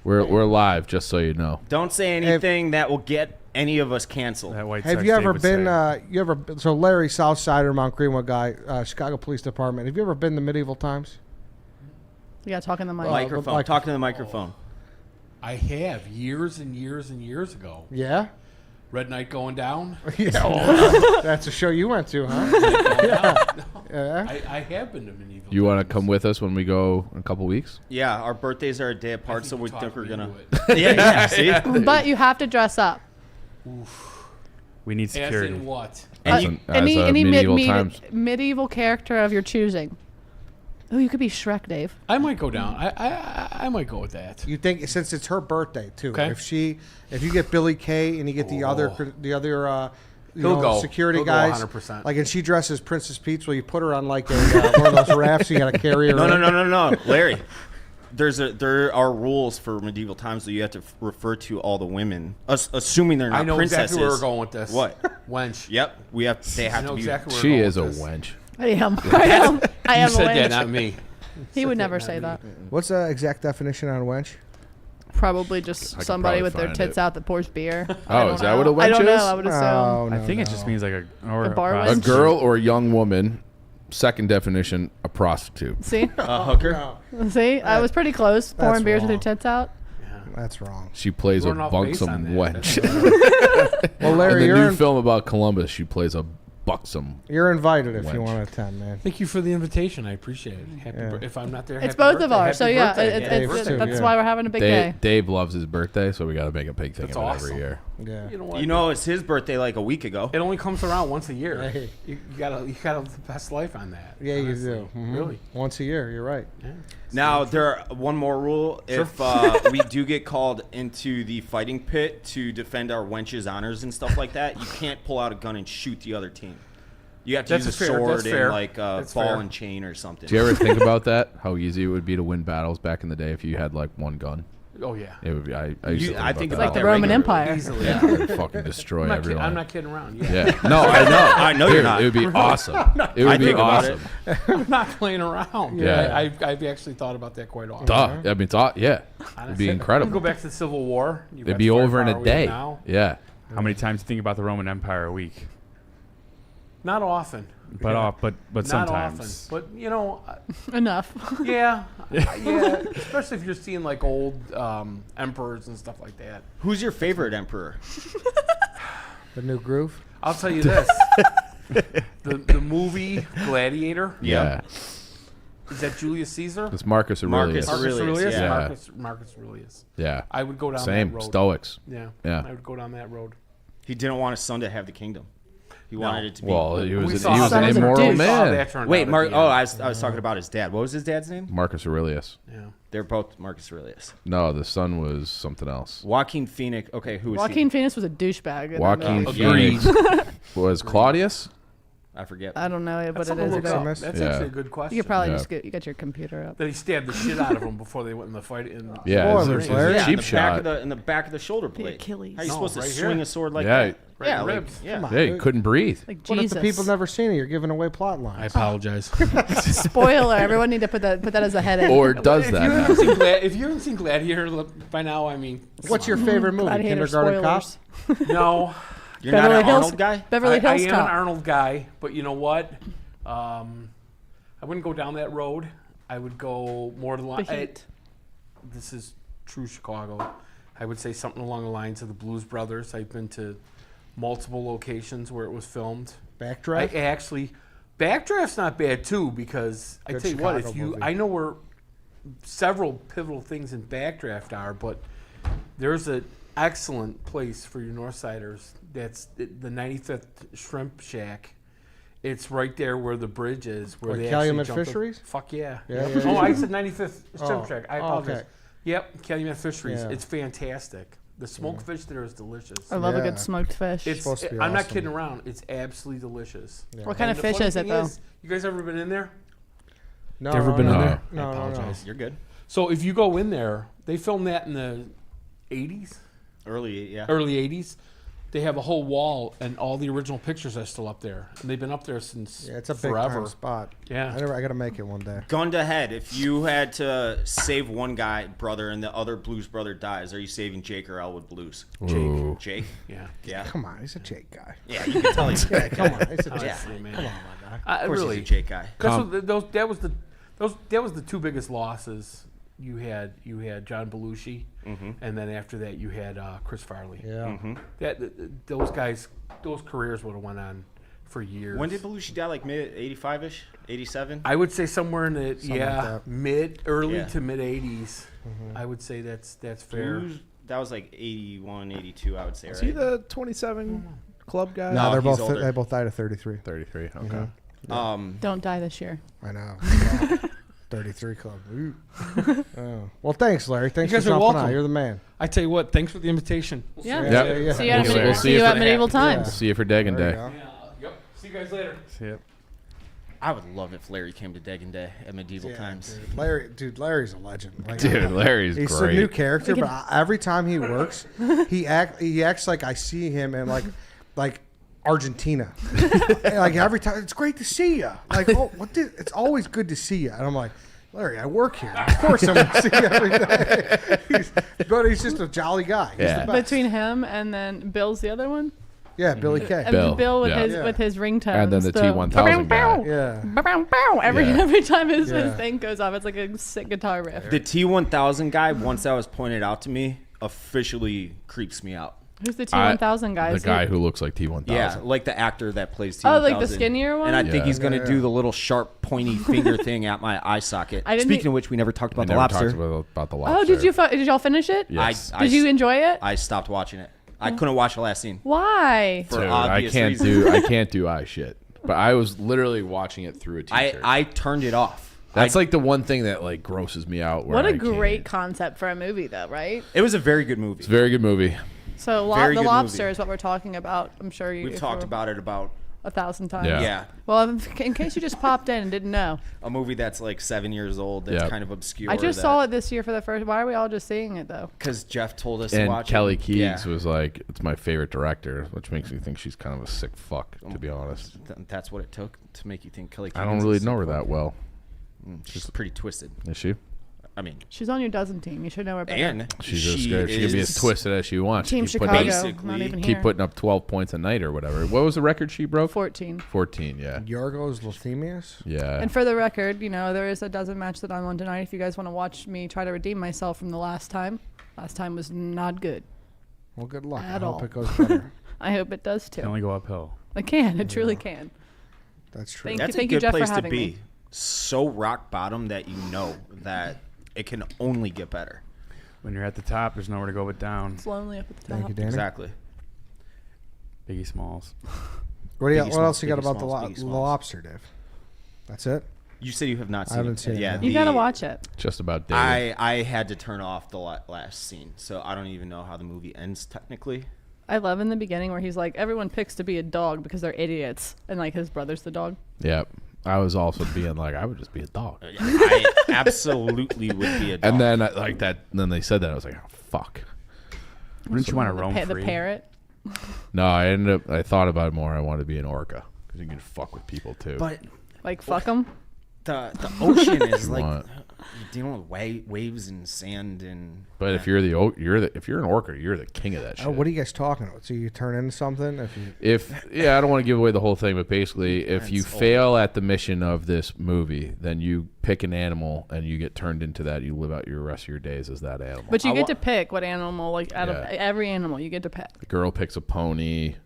We're live, just so you know. Don't say anything that will get any of us canceled. That White Have Sox you Dave ever would been? say. So Larry, Southsider, Mount Greenwood guy, Chicago Police Department. Have you ever been to medieval times? You got talking the mic. Microphone. Talking to the microphone. I have years and years and years ago. Yeah. Red Night going down. Yeah. Well, that's a show you went to, huh? Yeah. I have been to medieval. You want to times. come with us when we go in a couple weeks? Yeah, our birthdays are a day I apart, so you we think talked we're me gonna. into it. yeah. See. But you have to dress up. We need As security. in what? And you, Any medieval times. medieval character of your choosing. Oh, you could be Shrek, Dave. I might go down. I might go with that. You think since it's her birthday too? Okay. If you get Billy Kay and you get the other He'll go. security He'll go guys, 100%. like, and she dresses Princess Peach, will you put her on like a one of those rafts? You got to carry her. no, Larry. There are rules for medieval times that you have to refer to all the women, assuming they're not I know princesses. exactly where we're going with this. What? Wench. Yep, they I have know to be. exactly where She we're going is a with this. wench. I am. I am You said a that, wench. not me. He would never not say me. that. What's the exact definition on wench? Probably just could somebody probably with their find tits it. out that pours beer. Oh, is that what a I wench don't is? know. I would assume. Oh, no, I think it no. just means like A bar a A wench? girl or a young woman. Second definition, a prostitute. See? Hooker. See? I was pretty close. Pouring That's beers with her wrong. tits out. That's wrong. She plays a Going off base on buxom that. wench. Well, In Larry, the new film about Columbus, she plays a buxom. you're invited if you Wench. want to attend, man. Thank you for the invitation. I appreciate it. If I'm not there, It's happy both birthday, of ours. So happy yeah, birthday. Dave too, that's yeah. why we're having a big day. Dave loves his birthday, so we got to make a big thing That's of it awesome. every year. Yeah. You know what? You know, it's his birthday like a week ago. it only comes around once a year. Hey. You gotta the best life on that. Yeah, you honestly. do. Mhm. Really. Once a year. You're right. Yeah. Now, one more rule. If we do get called into the fighting pit to defend our wenches' honors and stuff like that, you can't pull out a gun and shoot the other team. You have to That's use a fair. sword That's and fair. like a That's ball fair. and chain or something. Do you ever think about that? How easy it would be to win battles back in the day if you had like one gun? Oh yeah. It would be. I used to I think think about Like that the all Roman day. Empire. Easily. Yeah, I'd fucking destroy everyone. I'm not kidding around. Yeah. Yeah. No, I know. I know you're Dude, not. It would be awesome. It would be think about it. awesome. I'm not playing around. Yeah. I've actually thought about that quite often. Duh. I mean, yeah. It'd be Go incredible. back to the Civil War. It'd be over in a day. Now. Yeah. How many times do you think about the Roman Empire a week? Not often. But Not sometimes. often. But you know, Enough. yeah, yeah. Especially if you're seeing like old emperors and stuff like that. Who's your favorite emperor? The new groove. I'll tell you this: the movie Gladiator. Yeah. Is that Julius Caesar? It's Marcus Aurelius. Marcus Aurelius, yeah. Marcus Aurelius. Yeah. I would go down that Same. road. Stoics. Yeah. Yeah. I would go down that road. He didn't want his son to have the kingdom. He wanted it to be. Well, he We was saw an Son was a immoral douche. Saw man. that turned Wait, out at Mark. the Oh, end. I was talking about his dad. What was his dad's name? Marcus Aurelius. Yeah. They're both Marcus Aurelius. No, the son was something else. Joaquin Phoenix. Okay, who is Joaquin Phoenix was a douchebag. in that Joaquin movie. Phoenix was Claudius. I forget. I don't know what That's it something is. to Ago. look up. Maximus? That's Yeah. actually a good question. You could probably Yeah. just you got your computer up. That he stabbed the shit out of them before they went in the fight. Yeah, it was, Spoilers, it was Larry. a Yeah, cheap in the back shot. of the in the back of the shoulder blade. Achilles. How are you No, supposed to right swing here. a sword like Yeah, that? right Yeah, in the like, ribs. yeah. Come on. Yeah, he couldn't breathe. Like What if Jesus. the people never seen it? You're giving away plot I lines. apologize. Spoiler. Everyone need to put that as a heading. Or does if, you haven't that? seen if you haven't seen Gladiator by now, I mean, What's your favorite movie? Gladiator Kindergarten spoilers. Cop? no? You're not Beverly an Hills- Arnold guy? Beverly I Hills am Cop. an Arnold guy, but you know what? I wouldn't go down that road. I would go more to The Heat. this is true Chicago. I would say something along the lines of the Blues Brothers. I've been to multiple locations where it was filmed. Backdraft? Backdraft's not bad too, because I Good tell you what, if Chicago you, movie. I know where several pivotal things in Backdraft are, but there's an excellent place for your Northsiders. That's the 95th Shrimp Shack. It's right there where the bridge is. Where Like they Calumet actually jump Fisheries? Fuck yeah. Yeah, Yep. yeah, Oh, yeah. I said 95th Shrimp Oh. Shack. I Oh, apologize. okay. Yep, Calumet Fisheries. Yeah. It's fantastic. The smoked fish there is delicious. I love a Yeah. good smoked fish. It's, supposed to be I'm not awesome. kidding around. It's absolutely delicious. What kind And of the fish funny is it thing though? You guys ever been in there? No, Ever no, been no, in no. there? No, I no, no. apologize. You're good. So if you go in there, they filmed that in the 80s, Early, yeah. early 80s. they have a whole wall, and all the original pictures are still up there. And they've been up there since Yeah, it's a big forever. time spot. Yeah. I gotta make it one day. Gun to head, if you had to save one guy, brother, and the other Blues brother dies, are you saving Jake or Elwood Blues? Ooh. Jake? Yeah. Yeah. Come on, he's a Jake guy. Yeah, you can tell he's a Jake. Come on, he's a Jake. Yeah. Man. Come on, my guy. Of course Really. he's a Jake guy. That was the two biggest losses. You had John Belushi, and then after that you had Chris Farley. Yeah. Those guys, those careers would have went on for years. When did Belushi die? Like mid 85-ish? 87? I would say somewhere in the like that. early to mid 80s. I would say that's fair. Blues, that was like 81, 82, I would say, Is right? he the 27 club guy? No, he's older. they both died at 33. 33. Okay. Don't die this year. I know. 33 club. Ooh. Oh. Well, thanks, Larry. Thanks You for guys are stopping welcome. out. You're the man. I tell you what, thanks for the invitation. Yeah. Yeah, Yep. yeah. See you at, We'll see you if at it- medieval times. See you for Degan There you Day. go. Yep. See you guys later. See ya. I would love if Larry came to Degan Day at medieval Yeah, times. Larry's a legend. Like, Dude, Larry's he's great. a new character, but every time he works, he acts like I see him in like Argentina. Like every time, it's great to see you. Like, oh, it's always good to see you. And I'm like, Larry, I work here. Of course I'm going to see you every day. But he's just a jolly guy. He's Yeah. the best. Between him and then Bill's the other one. Yeah, Billy Kay. And Bill with yeah. his Yeah. with his ringtones. And then the T1000 guy. Yeah. Every time his Yeah. thing goes off, it's like a sick guitar riff. The T1000 guy, once that was pointed out to me, officially creeps me out. Who's the T1000 guy? The Is guy he- who looks like T1000. Yeah, like the actor that plays T1000. Oh, like the skinnier one? And I think Yeah. he's going to Yeah, do yeah. the little sharp, pointy finger thing at my eye socket. I didn't Speaking e- of which, we never talked We about the never lobster. talked about the lobster. Oh, did y'all finish it? Yes. I Did you enjoy it? I stopped watching it. I couldn't watch the last scene. Why? For Dude, obvious I reasons. can't do eye shit. But I was literally watching it through a t-shirt. I turned it off. That's like the one thing that like grosses me out. Where What a I great can't. concept for a movie, though, right? It was a very good movie. It's a very good movie. So Very the good lobster movie. is what we're talking about. I'm sure We've talked about it about 1,000 times. Yeah. yeah, Well, in case you just popped in and didn't know, a movie that's like 7 years old. That's Yeah. kind of obscure. I just saw it this year for the first. Why are we all just seeing it though? because Jeff told us to And watch Kelly it. Keegs Yeah. was like, it's my favorite director, which makes me think she's kind of a sick fuck, to be honest. That's what it took to make you think Kelly Keegs. I don't really is know her so that well. cool. She's pretty twisted. Is she? I mean, She's on your dozen team. You should know her better. and She's just scared. She can be as twisted as she wants. Team Keep putting Chicago, up- not even Keep here. putting up 12 points a night or whatever. What was the record she broke? 14. 14, yeah. Yorgos Lanthimos. Yeah. And for the record, there is a dozen match that I'm on tonight. If you guys want to watch me try to redeem myself from the last time was not good. Well, good luck. At I hope all. it goes better. I hope it does Can too. only go uphill. It can. It truly can. That's true. Thank that's you, a good Jeff, for place to having be. me. So rock bottom that you know that it can only get better. When you're at the top, there's nowhere to go but down. It's lonely up at the top. Thank you, Danny. Exactly. Biggie Smalls. What Biggie else you got Smalls, about the, Biggie Smalls, the Biggie lobster, Dave? That's it? You said you have not I seen haven't seen it, Yeah, no. You gotta watch it. Just about dead. I had to turn off the last scene, so I don't even know how the movie ends technically. I love in the beginning where he's like, everyone picks to be a dog because they're idiots, and like his brother's the dog. Yep. I was also being like, I would just be a dog. I absolutely would be a dog. And then like that. Then they said that. I was like, oh fuck. Wouldn't you want to The roam the free? parrot. No, I thought about it more. I wanted to be an orca because you can fuck with people too. but Like fuck them. the ocean is You like want- you're dealing with waves and sand and. But if you're if you're an orca, you're the king of that shit. Oh, what are you guys talking about? So you turn into something? I don't want to give away the whole thing, but basically, if you That's fail at the mission of this movie, then you pick an animal and you get turned into that. You live out your rest of your days as that animal. But you I get wa- to pick what animal, like out of Yeah. every animal, you get to pick. The girl picks a pony.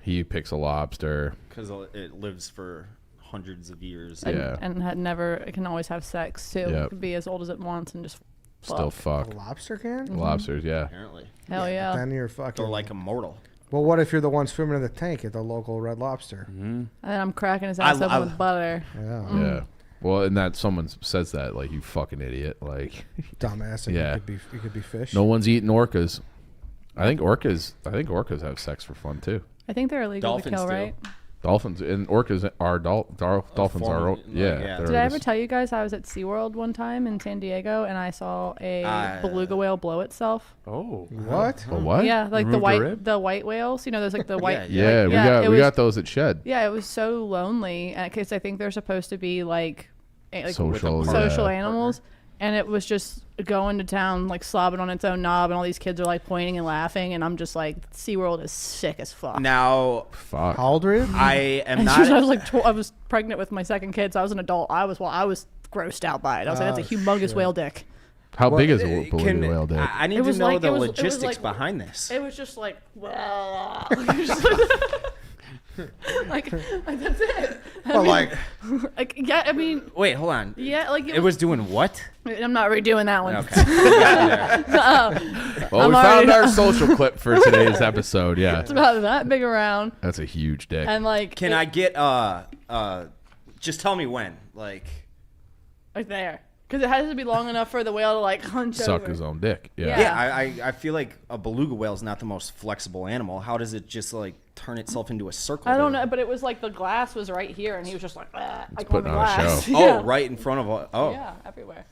He picks a lobster. Because it lives for hundreds of years. And, Yeah. and it can always have sex too. Yep. It could be as old as it wants and just Still fuck. A lobster can? Lobsters, yeah. Apparently, hell yeah. Then you're fucking. they're like immortal. Well, what if you're the one swimming in the tank at the local Red Lobster? And then I'm cracking his ass I- open with butter. Yeah. Yeah. Well, and that someone says that like you fucking idiot. Like Dumbass. And Yeah. You could be fish. no one's eating orcas. I think orcas have sex for fun too. I think they're illegal Dolphins to kill, do. right? Dolphins and orcas are dolphins are form- yeah. they're Did I ever just- tell you guys I was at SeaWorld one time in San Diego and I saw a beluga whale blow itself? Oh. What? A what? Yeah, like Removed a the rib? white whales. You know, there's like the white. Yeah, it we was- got those at Shed. Yeah, it was so lonely because I think they're supposed to be like Social, social yeah. animals, and it was just going to town like slobbing on its own knob, and all these kids are like pointing and laughing, and I'm just like, SeaWorld is sick as fuck. Now, Fuck. How old are you? I am And not. I was like, I was pregnant with my second kid, so I was an adult. I was grossed out by it. I was like, that's a humongous whole dick. How big is a Can- beluga whale dick? I need It to was know like- the it was logistics like- behind this. It was just like, like that's it. Well, like, Like, yeah, I mean, Wait, hold on. yeah, like It was doing what? I'm not redoing that one. Okay. Got you there. Well, I'm we found already- our social clip for today's episode. Yeah, It's about that big around, that's a huge dick. and like, Can I get just tell me when? Like like there? Because it has to be long enough for the whale to like hunch Suck over. his own dick. Yeah. yeah, I feel like a beluga whale is not the most flexible animal. How does it just like turn itself into a circle? I don't there? know, but it was like the glass was right here, and he was just like, like on the putting on a glass. show. Oh, Yeah. right in front of a Yeah, everywhere.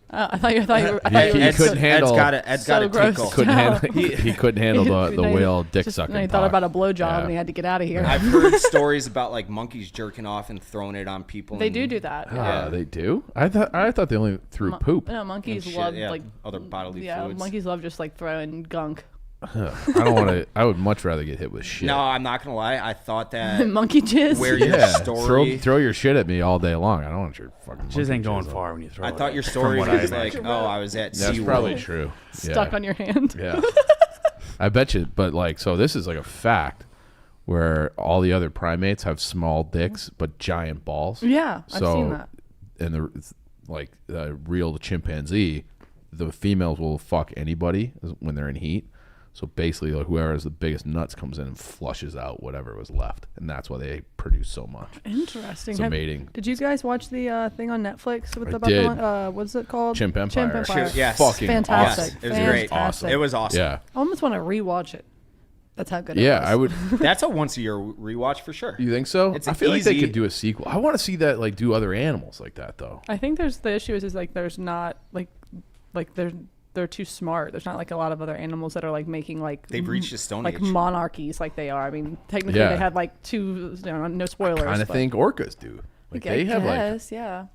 I thought you were. I He- thought you he were Ed's, couldn't handle- Ed's got So a gross. tickle. Couldn't No. handle. He couldn't handle the No, whale dick just- sucking. no, he thought talk. about a blowjob, Yeah. and he had to get out of here. I've heard stories about like monkeys jerking off and throwing it on people. They and, do that. Ah, Yeah. they do. I thought they only threw poop. No, and monkeys shit, love yeah, like other bodily yeah, fluids. monkeys love just like throwing gunk. I don't want to. I would much rather get hit with shit. No, I'm not gonna lie. I thought that Monkey jizz. where your Yeah, story. throw your shit at me all day long. I don't want your fucking. Jizz monkey ain't going on. far when you throw I it. thought your From story what I was like, imagine. oh, I was at That's SeaWorld. probably true. Stuck on your hand. Yeah. I bet you. But like, so this is like a fact where all the other primates have small dicks but giant balls. Yeah, I've So, seen that. and the real chimpanzee, the females will fuck anybody when they're in heat. So basically, like whoever has the biggest nuts comes in and flushes out whatever was left, and that's why they produce so much. Interesting. It's mating. Did you guys watch the thing on Netflix with I the did. what's it called? Chimp Empire. Chimp Empire. Yes. Fucking Fantastic. Yes, it was great. Fantastic. It was awesome. Yeah, I almost want to rewatch it. That's how good it yeah. was. I would. That's a once a year rewatch for sure. You think so? It's I feel like they easy. could do a sequel. I want to see that like do other animals like that though. I think there's the issue is like there's not like they're too smart. There's not like a lot of other animals that are like making like They've reached a stone like age. monarchies like they are. I mean, technically Yeah. they had like two. No spoilers. Kind of but think orcas do. Like I they have like guess, yeah.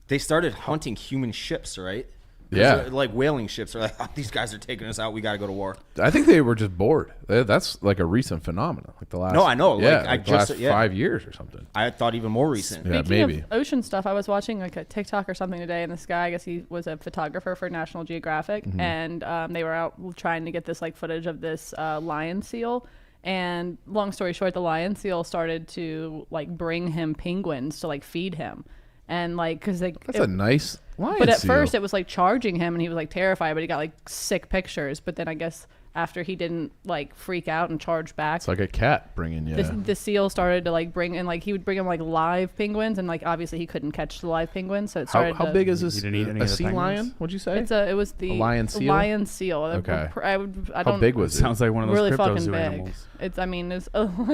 They started hunting human ships, right? Yeah. Like whaling ships. They're like, oh, these guys are taking us out. We got to go to war. I think they were just bored. That's like a recent phenomenon. Like the last. No, I know. Yeah, Like, I like the just- last yeah. 5 years or something. I thought even more recent. Yeah, Speaking maybe. of ocean stuff, I was watching like a TikTok or something today, and this guy, I guess he was a photographer for National Geographic, Mm-hmm. and they were out trying to get this like footage of this lion seal. And long story short, the lion seal started to like bring him penguins to like feed him, and like because they. That's a nice lion But at seal. first, it was like charging him, and he was like terrified. But he got like sick pictures. But then I guess after he didn't like freak out and charge back, It's like a cat bringing you. the seal started to like bring in like he would bring him like live penguins, and like obviously he couldn't catch the live penguins, so it started. How to, big is You this? didn't eat any A of the sea penguins? lion? What'd you say? It was the lion seal? Lion seal. Okay. I How don't. big was it? Sounds like one of those Really crypto fucking zoo big. animals. It's. I mean, it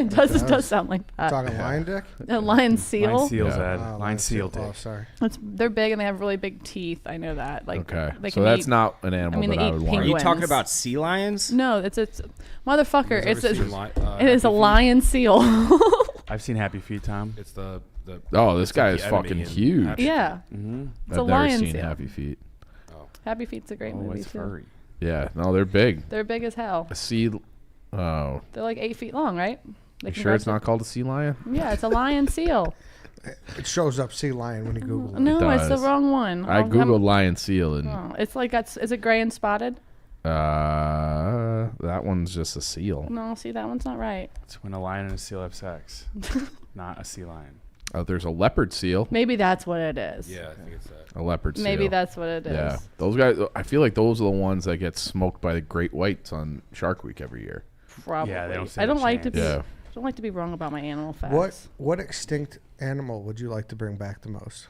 does sound like that. talking lion dick? A lion seal. Lion seals, Yeah. Ed. Lion seal Oh, dick. sorry. They're big and they have really big teeth. I know that. Like. Okay, They so can that's eat- not an animal I mean, that they I eat would Are want. you penguins. talking about sea lions? No, it's motherfucker. It's Never seen it is a Happy Feet? lion seal. I've seen Happy Feet, Tom. It's the Oh, this it's guy like is the enemy fucking in huge. Happy Yeah. Mm-hmm. It's a I've never lion seen seal. Happy Feet. Happy Feet's a great Oh, movie it's too. furry. Yeah, no, they're big. They're big as hell. A sea. Oh, They're like 8 feet long, right? They you can sure grab it's not called a sea lion? Yeah, it's a lion seal. It shows up sea lion when you Google it. No, it's the does. wrong one. I googled lion seal and Oh, it's like that's. Is it gray and spotted? that one's just a seal. No, see that one's not right. It's when a lion and a seal have sex, not a sea lion. Oh, there's a leopard seal. Maybe that's what it is. Yeah, I think it's that. A leopard seal. Maybe that's what it is. Yeah, those guys. I feel like those are the ones that get smoked by the great whites on Shark Week every year. Probably. Yeah, they don't I stand don't a like to be. chance. Yeah. I don't like to be wrong about my animal facts. What extinct animal would you like to bring back the most?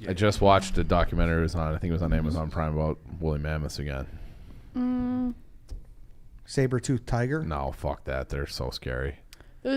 I just watched a documentary. It was on. I think it was on Amazon Prime about woolly mammoths again. Saber-toothed tiger? No, fuck that. They're so scary.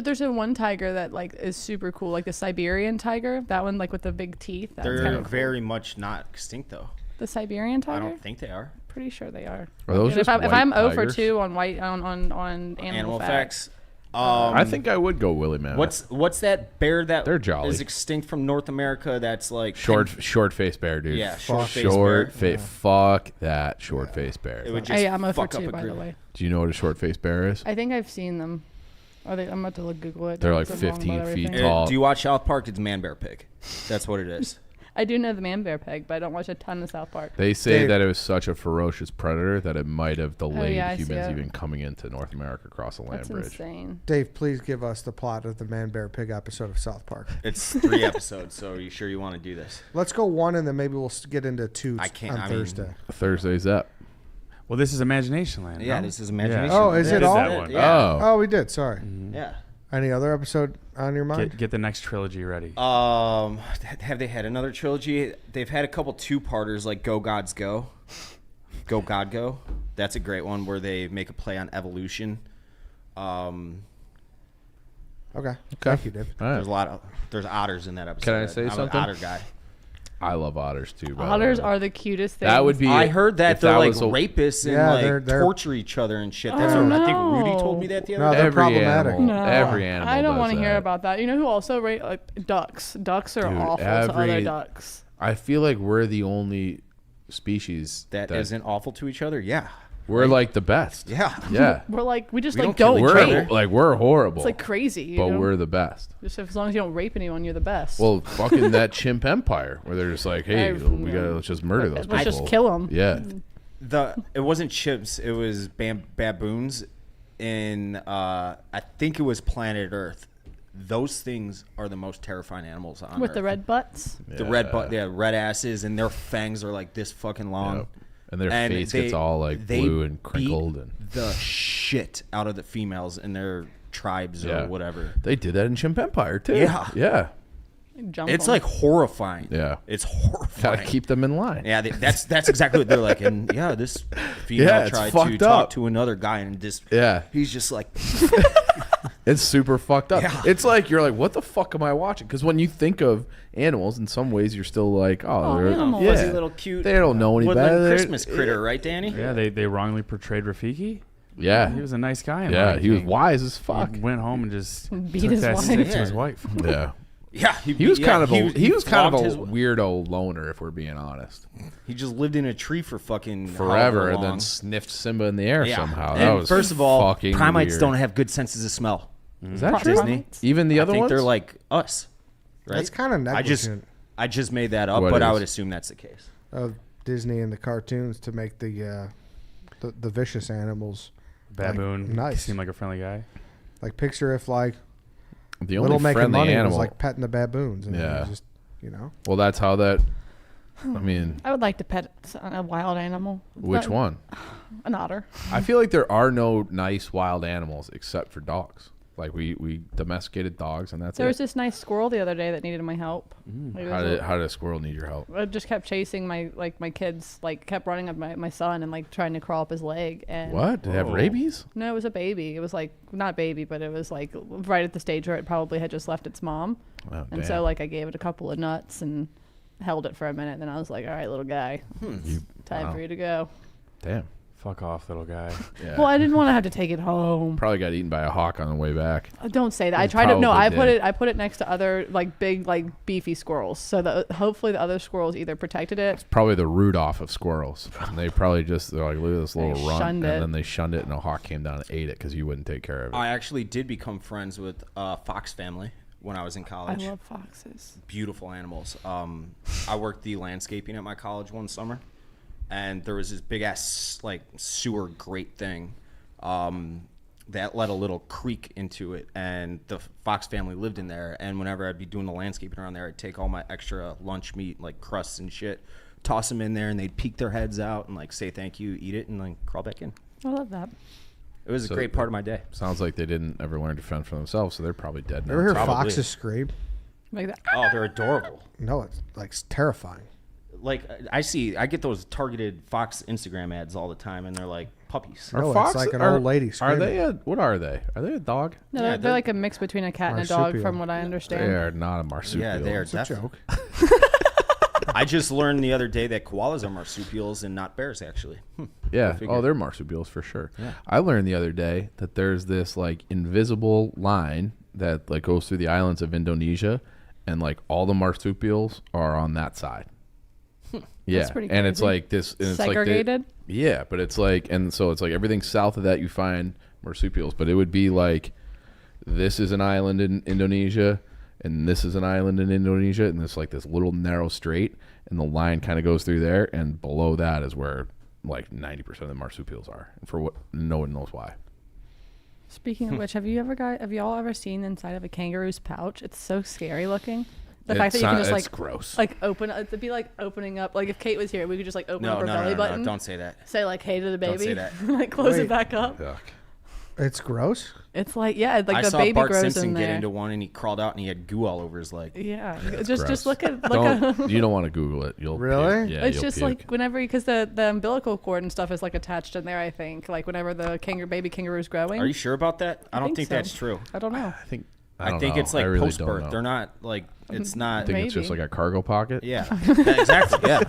There's a one tiger that like is super cool, like the Siberian tiger. That one, like with the big teeth. That's They're kind of very much not extinct though. the Siberian tiger. I don't think they are. Pretty sure they are. Are those If just I'm white 0 for tigers? 2 on animal facts. I think I would go Willie Mammoth. What's that bear that They're jolly. is extinct from North America? That's like short faced bear, dude? Yeah, short-faced bear. Fuck that short faced bear. It would just I'm 0 for fuck up 2, a by grill. the way. Do you know what a short faced bear is? I think I've seen them. I'm about to Google it. They're like It's wrong about 15 feet everything. tall. Do you watch South Park? It's man bear pig. That's what it is. I do know the man bear pig, but I don't watch a ton of South Park. They say Dave. that it was such a ferocious predator that it might have delayed I see humans it. even coming into North America across the land That's bridge. insane. Dave, please give us the plot of the Man Bear Pig episode of South Park. It's 3 episodes. So are you sure you want to do this? Let's go 1, and then maybe we'll get into 2 I can't- on I mean- Thursday. Thursday's up. Well, this is Imagination Land. Yeah, no? this is imagination. Oh, is We it did all? that one. Yeah. Oh, we did. Sorry. Yeah. Any other episode on your mind? Get the next trilogy ready. Have they had another trilogy? They've had a couple 2-parters like Go Gods Go. Go God Go. That's a great one where they make a play on evolution. Okay. Thank you, Dave. All right. There's otters in that episode. Can I say I'm something? an otter guy. I love otters too. by the Otters way. are the cutest things. That would be. I heard that if they're like was a- rapists and Yeah, like they're- torture each other and shit. That's Oh, what I think no. Rudy told me that the No, other day. they're Every problematic. animal. No, Every animal. I don't want to hear about that. You know who also rate like ducks? Ducks are Dude, awful to other every- ducks. I feel like we're the only species That isn't awful to each other. Yeah. We're like the best. Yeah. Yeah. We're like we just We like don't kill don't each rape. other. We're horrible. It's like crazy. You but know? we're the best. Just as long as you don't rape anyone, you're the best. Well, fucking that chimp empire where they're just like, hey, we gotta let's just murder those Let's just people. kill 'em. Yeah. It wasn't chimps. It was baboons in I think it was planet Earth. Those things are the most terrifying animals on with Earth. the red butts. The red asses, and their fangs are like this fucking long. Yep. And their face they- gets all like they blue and beat crinkled, and the shit out of the females in their tribes Yeah. or whatever. they did that in Chimp Empire too. Yeah. Yeah. Jump It's 'em. like horrifying. Yeah. It's horrifying. Gotta keep them in line. Yeah, that's exactly what they're like. And yeah, this female Yeah, it's tried to fucked talk up. to another guy, and just Yeah. he's just like, It's super fucked up. Yeah. It's like you're like, what the fuck am I watching? Because when you think of animals, in some ways, you're still like, Oh, they're animals. yeah. fuzzy little cute. They don't know any woodland better. They're- Christmas critter, right, Danny? Yeah, they wrongly portrayed Rafiki. Yeah. He was a nice guy. In Yeah. Lion He was King. wise as fuck. He went home and just Beat took his that wife. stick to Yeah. his wife. Yeah. Yeah, He was kind of he was kind of flogged a his- weirdo loner, if we're being honest. He just lived in a tree for fucking Forever, however and then long. sniffed Simba in the air Yeah. somehow. And That was first of all, fucking primates weird. don't have good senses of smell. Is that true? Disney. Even the I other think ones? they're like us, right? That's kind of negligent I just made that up, What but I is? would assume that's the case. of Disney and the cartoons to make the vicious animals. Baboon. nice. Seemed like a friendly guy. Like picture if like the only Little Making friendly Money animal. was like petting the baboons. And Yeah. it was just, you know. Well, that's how that. I mean, I would like to pet a wild animal. which Not- one? An otter. I feel like there are no nice wild animals except for dogs. Like we domesticated dogs, and that's There was it. this nice squirrel the other day that needed my help. Like, it How was did how did a squirrel need your help? it just kept chasing my kids, like kept running up my son and like trying to crawl up his leg. And What? Did it have Whoa. rabies? No, it was a baby. It was like not baby, but it was like right at the stage where it probably had just left its mom. Oh, And damn. so like I gave it a couple of nuts and held it for a minute. Then I was like, all right, little guy, time wow. for you to go. Damn. Fuck off, little guy. Yeah. Well, I didn't want to have to take it home. Probably got eaten by a hawk on the way back. Don't say that. I You tried to. No, probably I put did. it. I put it next to other like big, like beefy squirrels. So that hopefully the other squirrels either protected it. Probably the Rudolph of squirrels. And they probably just they're like, look at this little They runt, shunned and it. then they shunned it, and a hawk came down and ate it because you wouldn't take care of it. I actually did become friends with fox family when I was in I college. love foxes. Beautiful animals. I worked the landscaping at my college one summer, and there was this big ass like sewer grate thing that let a little creek into it, and the fox family lived in there. And whenever I'd be doing the landscaping around there, I'd take all my extra lunch meat, like crusts and shit, toss them in there, and they'd peek their heads out and like say thank you, eat it, and like crawl back in. I love that. It was So a great part of my day. Sounds like they didn't ever learn to fend for themselves, so they're probably dead now. Ever hear Probably. foxes scream? Like that. Oh, they're adorable. No, it's like terrifying. Like I get those targeted Fox Instagram ads all the time, and they're like puppies. No, Are it's like an old lady Are screaming. they what are they? Are they a dog? No, Yeah, they're like a mix between a cat and a dog, Marsupial. from what I They understand. are not a marsupial. Yeah, they are It's a definitely. joke. I just learned the other day that koalas are marsupials and not bears, actually. Yeah. figure. Oh, they're marsupials for sure. Yeah. I learned the other day that there's this like invisible line that like goes through the islands of Indonesia, and like all the marsupials are on that side. Yeah, That's pretty and it's crazy. like this. And it's Segregated? Like yeah, but it's like, and so it's like everything south of that you find marsupials, but it would be like this is an island in Indonesia, and this is an island in Indonesia, and it's like this little narrow strait, and the line kind of goes through there, and below that is where like 90% of the marsupials are, and for what no one knows why. Speaking of which, have y'all ever seen inside of a kangaroo's pouch? It's so scary looking. The fact that you can just it's like gross. open it'd be like opening up, like if Kate was here, we could just like open No, up her no, belly no, button, no, don't say that. say like hey to the baby, Don't say that. like close Wait. it back up. Yuck. It's gross. It's like like I the saw baby Bart grows Simpson in get there. into one, and he crawled out, and he had goo all over his leg. Yeah, It's just gross. look at You don't want to Google it. You'll Really? puke. Yeah, it's you'll just puke. like whenever, because the umbilical cord and stuff is like attached in there. I think like whenever the baby kangaroo's growing. Are you sure about that? I don't think so. that's true. I don't know. I I think know. it's like I really post don't birth. know. They're not like it's not. I think it's just Maybe. like a cargo pocket. Yeah, exactly. Yeah,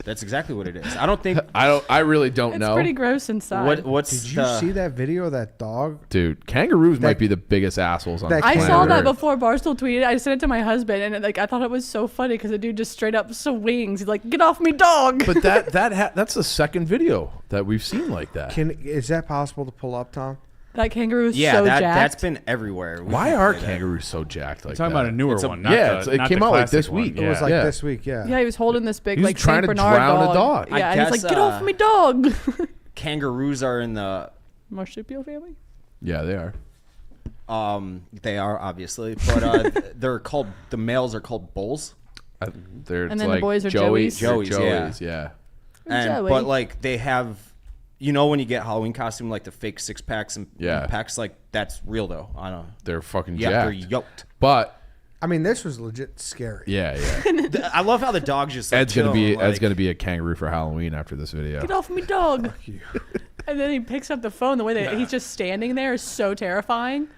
that's exactly what it is. I don't think. I really don't It's know. pretty gross inside. What's Did you see that video of that dog? Dude, kangaroos might That- be the biggest assholes on that the I planet saw that Earth. before Barstool tweeted. I sent it to my husband, and like I thought it was so funny because the dude just straight up swings. He's like, "Get off me, dog!" But that's the second video that we've seen like that. Is that possible to pull up, Tom? That kangaroo is Yeah, so that's jacked. been everywhere. We Why can are say that. kangaroos so jacked like Talking that? about a newer It's a- one. Not yeah, the, it's- it not came the out like classic this one. week. It was like Yeah. this week, yeah. Yeah, he was holding this big He was like trying Saint to Bernard drown a dog. dog. Yeah, I and he's guess, like, "Get off me, dog!" Kangaroos are in the. Marsupial family. Yeah, they are. They are obviously, but they're called. The males are called bulls, They're And then the like boys are Joeys. Joeys. Joeys, yeah. and Joey. but like they have. You know when you get Halloween costume, like the fake 6-packs and Yeah. packs, like that's real though. I don't know. They're fucking Yeah, they're jacked. yoked. But I mean, this was legit scary. yeah, yeah. I love how the dog just. Like, Ed's gonna be chill, Ed's like- gonna be a kangaroo for Halloween after this video. Get off me, dog! And then he picks up the phone. The way that he's just standing there is so terrifying.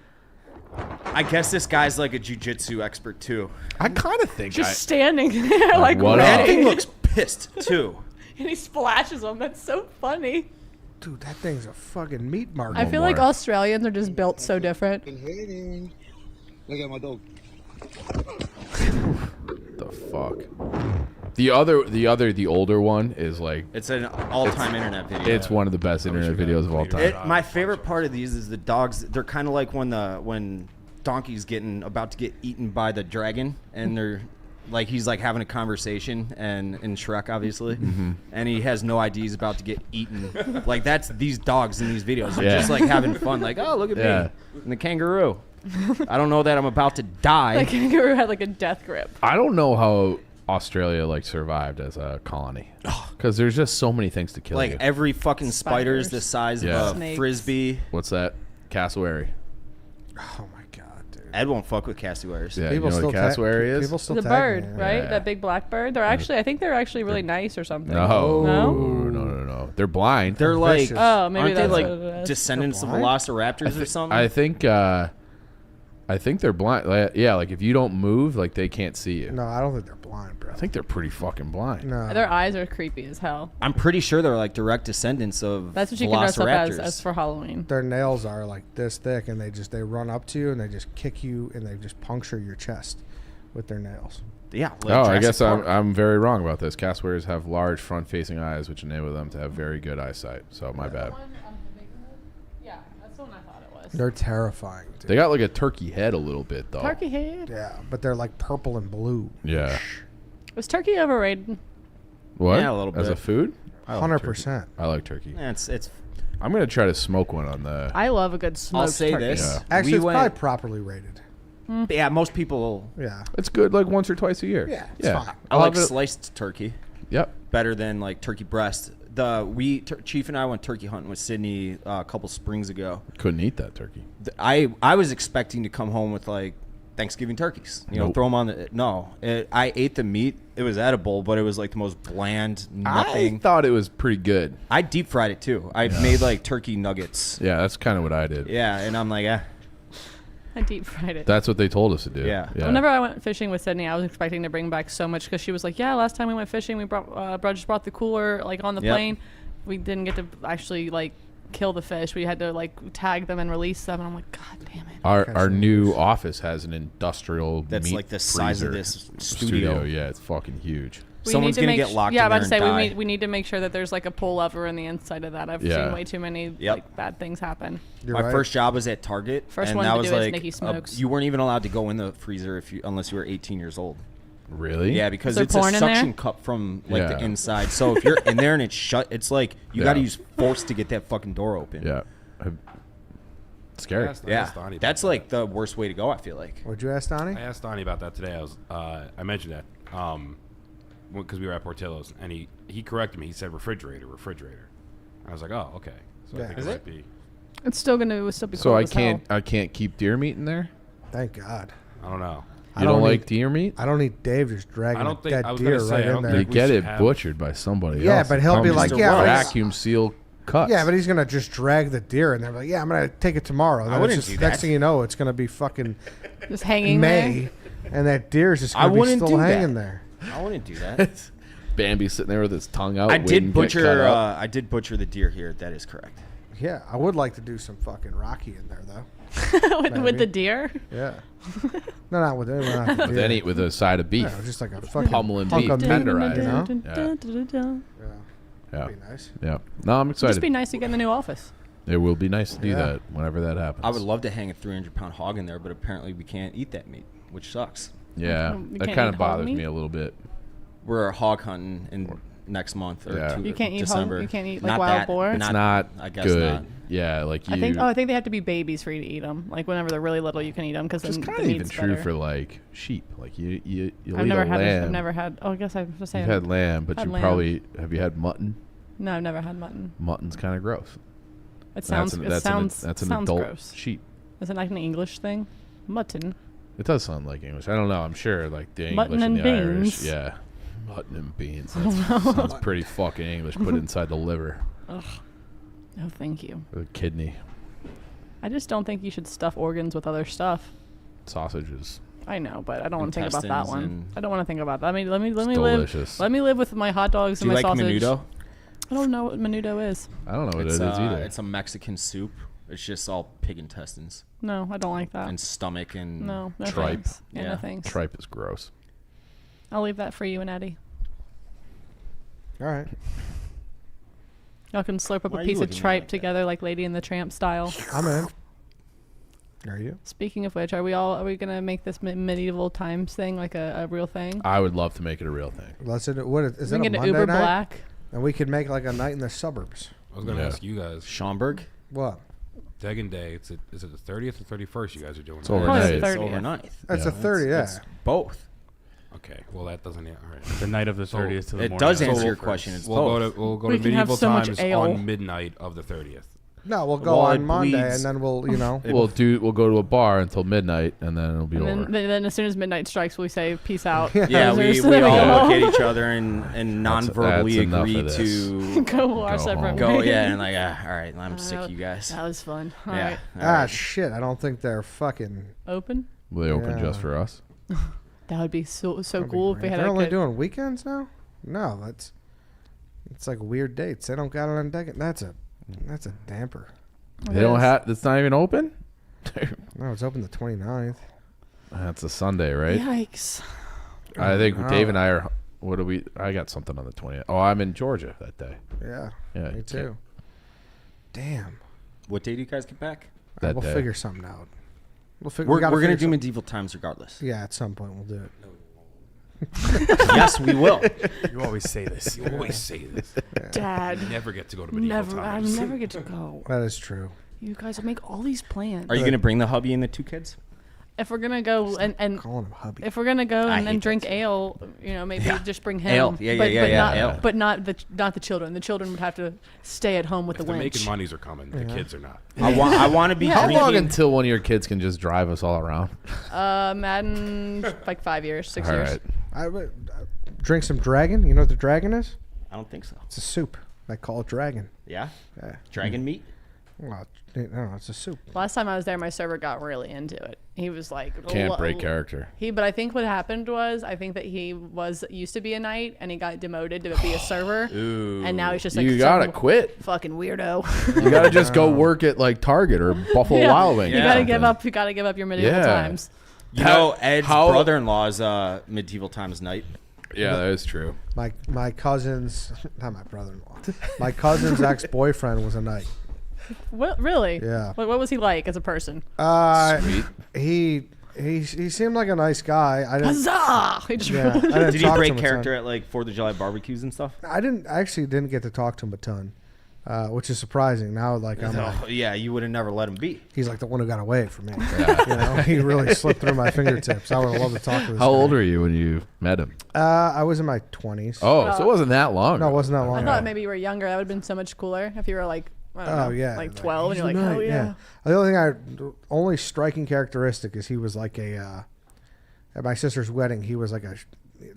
I guess this guy's like a jujitsu expert too. I kind of think Just standing there, like what That up? thing ready. looks pissed too. And he splashes them. That's so funny. Dude, that thing's a fucking meat market. I feel like more. Australians are just built so different. Look at my dog. the fuck. The older one is like It's an all-time internet video. it's one of the best internet videos of all time. My favorite part of these is the dogs. They're kind of like when Donkey's about to get eaten by the dragon, and they're like he's like having a conversation, and in Shrek obviously, and he has no idea he's about to get eaten. Like that's these dogs in these videos. They're Yeah. just like having fun. Like oh look at Yeah. me and the kangaroo. I don't know that I'm about to die. That kangaroo had like a death grip. I don't know how Australia like survived as a colony because there's just so many things to kill Like you. every fucking spider is the Spiders. size Yeah. of a Snakes. frisbee. What's that? Cassowary. Oh my god, dude. Ed won't fuck with cassowaries. Yeah, you know what a cassowary is? People still The tag bird, me, right? Yeah. That big black bird. They're actually, I think they're actually really nice or something. No, No? no. They're blind. They're like, vicious. Oh, maybe aren't they that's like what it is. descendants of They're blind? velociraptors or something? I think they're blind. Like, yeah, like if you don't move, like they can't see you. No, I don't think they're blind, bro. I think they're pretty fucking blind. No. Their eyes are creepy as hell. I'm pretty sure they're like direct descendants of That's what you can dress up velociraptors. as for Halloween. Their nails are like this thick, and they run up to you, and they just kick you, and they just puncture your chest with their nails. Yeah. Like Oh, I Jurassic guess Park. I'm very wrong about this. Cassowaries have large front-facing eyes, which enable them to have very good eyesight. So my bad. Yeah, that's the one I thought it was. They're terrifying, dude. They got like a turkey head a little bit though. Turkey head. Yeah, but they're like purple and blue. Yeah. Was turkey overrated? What? Yeah, a little As a bit. food? I like 100%. turkey. I like turkey. Yeah, it's. I'm gonna try to smoke one on the. I love a good smoked I'll say turkey. this. Yeah. Actually, we it's went, probably properly rated. Yeah, most people. Yeah. It's good like once or twice a year. Yeah, it's yeah. fine. I I'll like have it- sliced turkey Yep. better than like turkey breast. Chief and I went turkey hunting with Sydney a couple springs ago. Couldn't eat that turkey. I was expecting to come home with like Thanksgiving turkeys. You know, Nope. throw them on the. I ate the meat. It was edible, but it was like the most bland nothing. I thought it was pretty good. I deep fried it too. I made like turkey nuggets. Yeah, that's kind of what I did. Yeah, and I'm like, I deep fried it. That's what they told us to do. Yeah. Whenever I went fishing with Sydney, I was expecting to bring back so much because she was like, "Yeah, last time we went fishing, we just brought the cooler like on the Yep. plane. We didn't get to actually like kill the fish. We had to like tag them and release them." And I'm like, "God damn it!" Our new office has an industrial that's meat like the size of freezer this studio. Yeah, it's fucking huge. We Someone's need to gonna make get locked Yeah, in I'm about there to say and die. we need to make sure that there's like a pull lever in the inside of that. I've Yeah. seen way too many Yep. like bad things happen. You're My right. first job was at Target. First and one that to was do is like Nikki Smokes. you weren't even allowed to go in the freezer unless you were 18 years old. Really? Yeah, because there it's a porn in there? suction cup from like the Yeah. inside. So if you're in there and it's shut, it's like you got to Yeah. use force to get that fucking door open. Yeah. Scary. I asked Yeah, Donnie about that's that. like the worst way to go. I feel like. What'd you ask Donnie? I asked Donnie about that today. I mentioned that because we were at Portillo's, and he corrected me. He said refrigerator. I was like, oh, okay. So Yeah. I think Is it it? might be. It's still be So cold I as hell. can't keep deer meat in there? Thank God. I don't know. You don't like need- deer meat? I don't need Dave just dragging I don't a think- dead I was deer gonna say, right I in don't there. They think we get should it have- butchered by somebody Yeah, else. but It he'll be comes like, in yeah, let's- vacuum seal cuts. Yeah, but he's gonna just drag the deer, and they're like, "Yeah, I'm gonna take it tomorrow." And I then wouldn't it's just, do next that. thing you know, it's gonna be fucking Just hanging May, there. and that deer is just I gonna be wouldn't still do that. hanging there. I wouldn't do that. Bambi sitting there with his tongue out. I waiting did to get butcher. cut up. I did butcher the deer here. That is correct. Yeah, I would like to do some fucking Rocky in there though. with the deer. Yeah, no, not with anyone. Not with deer. any with a side of beef. Yeah, just like a fucking Pummeling hunk beef, of meat, tenderized. you know? Yeah. Yeah, Yeah. that'd be nice. Yeah. No, I'm Just excited. be nice to get in the new office. It will be nice to do Yeah. that whenever that happens. I would love to hang a 300-pound hog in there, but apparently we can't eat that meat, which sucks. Yeah, You that can't kind eat of hog bothers meat? me a little bit. We're hog hunting in next month or Yeah. You can't eat hog- December. you can't eat, like, Not wild that, boar? It's not I guess good. not. Yeah, like you. I think they have to be babies for you to eat them. Like whenever they're really little, you can eat them because Which is then kind the of even meat's true better. for like sheep. Like you'll I've eat never a had. lamb. I've never had. Oh, I guess I'm just saying. You've had lamb, but had you lamb. probably have you had mutton? No, I've never had mutton. Mutton's kind of gross. It sounds. That's an sounds adult gross. sheep. Is it like an English thing? Mutton. It does sound like English. I don't know. I'm sure like the Mutton English and and the Irish. beans. Yeah, mutton and beans. That sounds pretty fucking English. Put inside the liver, Ugh. No, thank you. or the kidney, I just don't think you should stuff organs with other stuff. sausages. I know, but I don't want to think about that Intestines one. and- I don't want to think about that. I mean, let me It's live. delicious. Let me live with my hot dogs Do you and my like sausage. menudo? I don't know what menudo is. I don't know what It's, it is either. it's a Mexican soup. It's just all pig intestines No, I don't like that. and stomach and No, no Tripe. thanks. Yeah, Yeah. no thanks. Tripe is gross. I'll leave that for you and Eddie. All right. Y'all can slurp up Why a are you piece of looking at me tripe like that? together like Lady and the Tramp style. I'm in. Are you? Speaking of which, are we gonna make this medieval times thing like a real thing? I would love to make it a real thing. Let's do. What is we it? can A get an Monday Uber night? Black. And we could make like a night in the suburbs. I was gonna Yeah. ask you guys. Schaumburg. What? Degan Day. Is it the 30th or 31st? You guys are doing. It's that? overnight. Probably It's the It's 30th. overnight. That's a 30. Yeah. It's both. Okay. Well, that doesn't. Yeah. All right. The night of the So 30th to the It morning. does of the answer your 31st. question. It's We'll both. go to We can have medieval so much times ale. on midnight of the 30th. No, we'll go Well, on it Monday, bleeds. and then we'll, you know. We'll go to a bar until midnight, and then it'll be And over. then as soon as midnight strikes, we say peace out. Yeah, we Losers. all There look go. at each other and non-verbally that's enough agree of this. to Go our Go separate home. go. ways. Yeah, and like, all right, I'm sick of you guys. That was fun. All Yeah. right. all Ah, right. shit. I don't think they're fucking. Open. Will they open Yeah. just for us? That would be so that'd be cool if we great. had They're like only a, doing weekends now? No, it's like weird dates. They don't got it on deck. That's a damper. They don't have. It's not even open. No, it's open the 29th. That's a Sunday, right? Yikes. I think Oh. Dave and I are. What do we? I got something on the 20th. Oh, I'm in Georgia that day. Yeah. Yeah, Me you too. Damn. What day do you guys get back? That We'll day. figure something out. We're gotta gonna figure do some- medieval times regardless. Yeah, at some point we'll do it. Yes, we will. You always say this. You always say this. Dad. You never get to go to medieval Never. I times. never get to go. That is true. You guys will make all these plans. Are you gonna bring the hubby and the two kids? if we're gonna go and Calling him hubby. if we're gonna go I and hate drink that. ale, maybe just bring him. Ale. Yeah, but, yeah, but yeah, not, ale. But not the children. The children would have to stay at home with If the the winch. making monies are coming, the kids are not. I want to be How long drinking. until one of your kids can just drive us all around? Madden, like 5 years, 6 All years. right. I would drink some dragon. You know what the dragon is? I don't think so. It's a soup. They call it dragon. Yeah. Yeah. Dragon meat. Well, no, it's a soup. Last time I was there, my server got really into it. He was like, Can't break character. But I think what happened was, I think that he used to be a knight, and he got demoted to be a server, and now he's just like You gotta some quit. fucking weirdo. You gotta just go work at like Target or Buffalo Yeah. Wild Wings. You or gotta something. give up. You gotta give up your medieval Yeah. times. You know, Ed's how- brother-in-law's medieval times knight. Yeah, that is true. My cousin's not my brother-in-law. My cousin's ex-boyfriend was a knight. What really? Yeah. What was he like as a person? Sweet. He seemed like a nice guy. I didn't. Huzzah! He just Yeah, I didn't Did he talk to break him a character ton. at like 4th of July barbecues and stuff? I actually didn't get to talk to him a ton, which is surprising. Now, like I'm like, Oh, yeah, you would have never let him be. he's like the one who got away from me. You know, he really slipped through my fingertips. I would have loved to talk to this How guy. old are you when you met him? I was in my 20s. Oh, so it wasn't that long. no, it ago. wasn't that long I ago. thought maybe you were younger. That would have been so much cooler if you were like, I don't know, Oh yeah, like 12, and he's you're a like, knight, oh yeah. The only only striking characteristic is he was like a at my sister's wedding. He was like a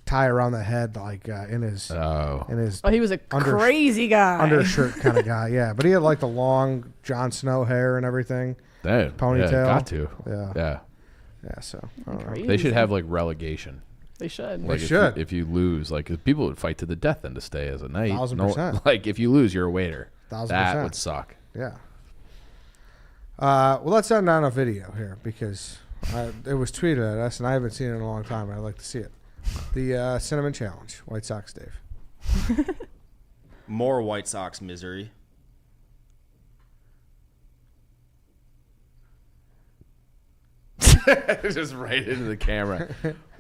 tie around the head, like in his Oh. Oh, he was a crazy guy. undershirt kind of guy. Yeah, but he had like the long Jon Snow hair and everything. Damn. Ponytail. Yeah, got to. Yeah. Yeah. Yeah, so I don't know. Crazy. They should have like relegation. They should. Like should. If you lose, like 'cause people would fight to the death then to stay as a knight. 1000%. Like if you lose, you're a waiter. 1000%. That would suck. Yeah. Well, let's end on a video here because it was tweeted at us, and I haven't seen it in a long time. I'd like to see it. The Cinnamon Challenge, White Sox Dave. More White Sox misery. Just right into the camera.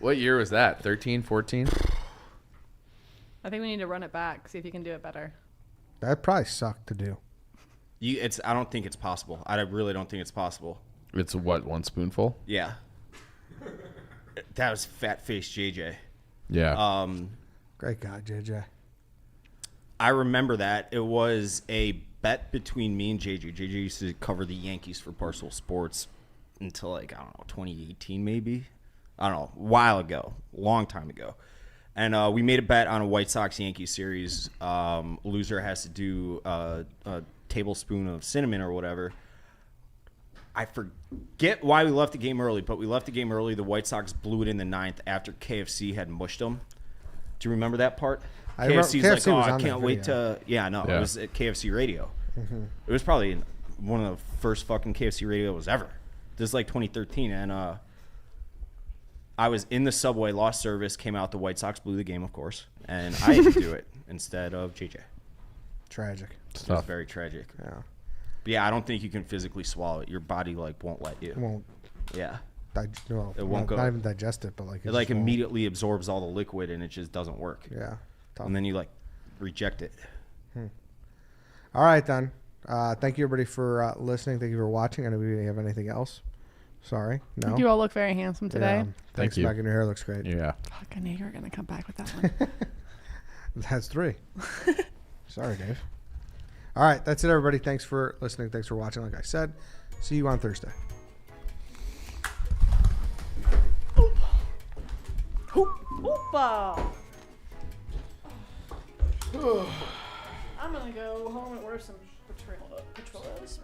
What year was that? 13, 14? I think we need to run it back, see if you can do it better. That probably sucked to do. I don't think it's possible. I really don't think it's possible. It's what, one spoonful? Yeah. That was fat face JJ. Yeah. Great guy, JJ. I remember that. It was a bet between me and JJ. JJ used to cover the Yankees for Barstool Sports until like, I don't know, 2018 maybe. I don't know, a while ago, long time ago. And we made a bet on a White Sox-Yankees series. Loser has to do a tablespoon of cinnamon or whatever. I forget why we left the game early, but we left the game early. The White Sox blew it in the 9th after KFC had mushed them. Do you remember that part? I remember- KFC's KFC like, was oh, on I that can't wait video. to... Yeah, no, Yeah. it was at KFC radio. Mm-hmm. It was probably one of the first fucking KFC radios ever. This is like 2013, and I was in the subway, lost service, came out, the White Sox blew the game, of course, and I had to do it instead of JJ. Tragic. It was very tragic. Yeah. But yeah, I don't think you can physically swallow it. Your body like won't let you. It won't. Yeah. Well, It won't not, go. not even digest it, but like It like just won't. immediately absorbs all the liquid and it just doesn't work. Yeah. Tough. And then you like reject it. All right, then. Thank you, everybody, for listening. Thank you for watching. I know we didn't have anything else. Sorry. No. I think you all look very handsome today. Yeah. Thanks, you. Megan. Your hair looks great. yeah. Fuck, I knew you were going to come back with that one. That's 3. Sorry, Dave. All right. That's it, everybody. Thanks for listening. Thanks for watching. Like I said, see you on Thursday. Hoopa! I'm going to go home and order some Patrillos.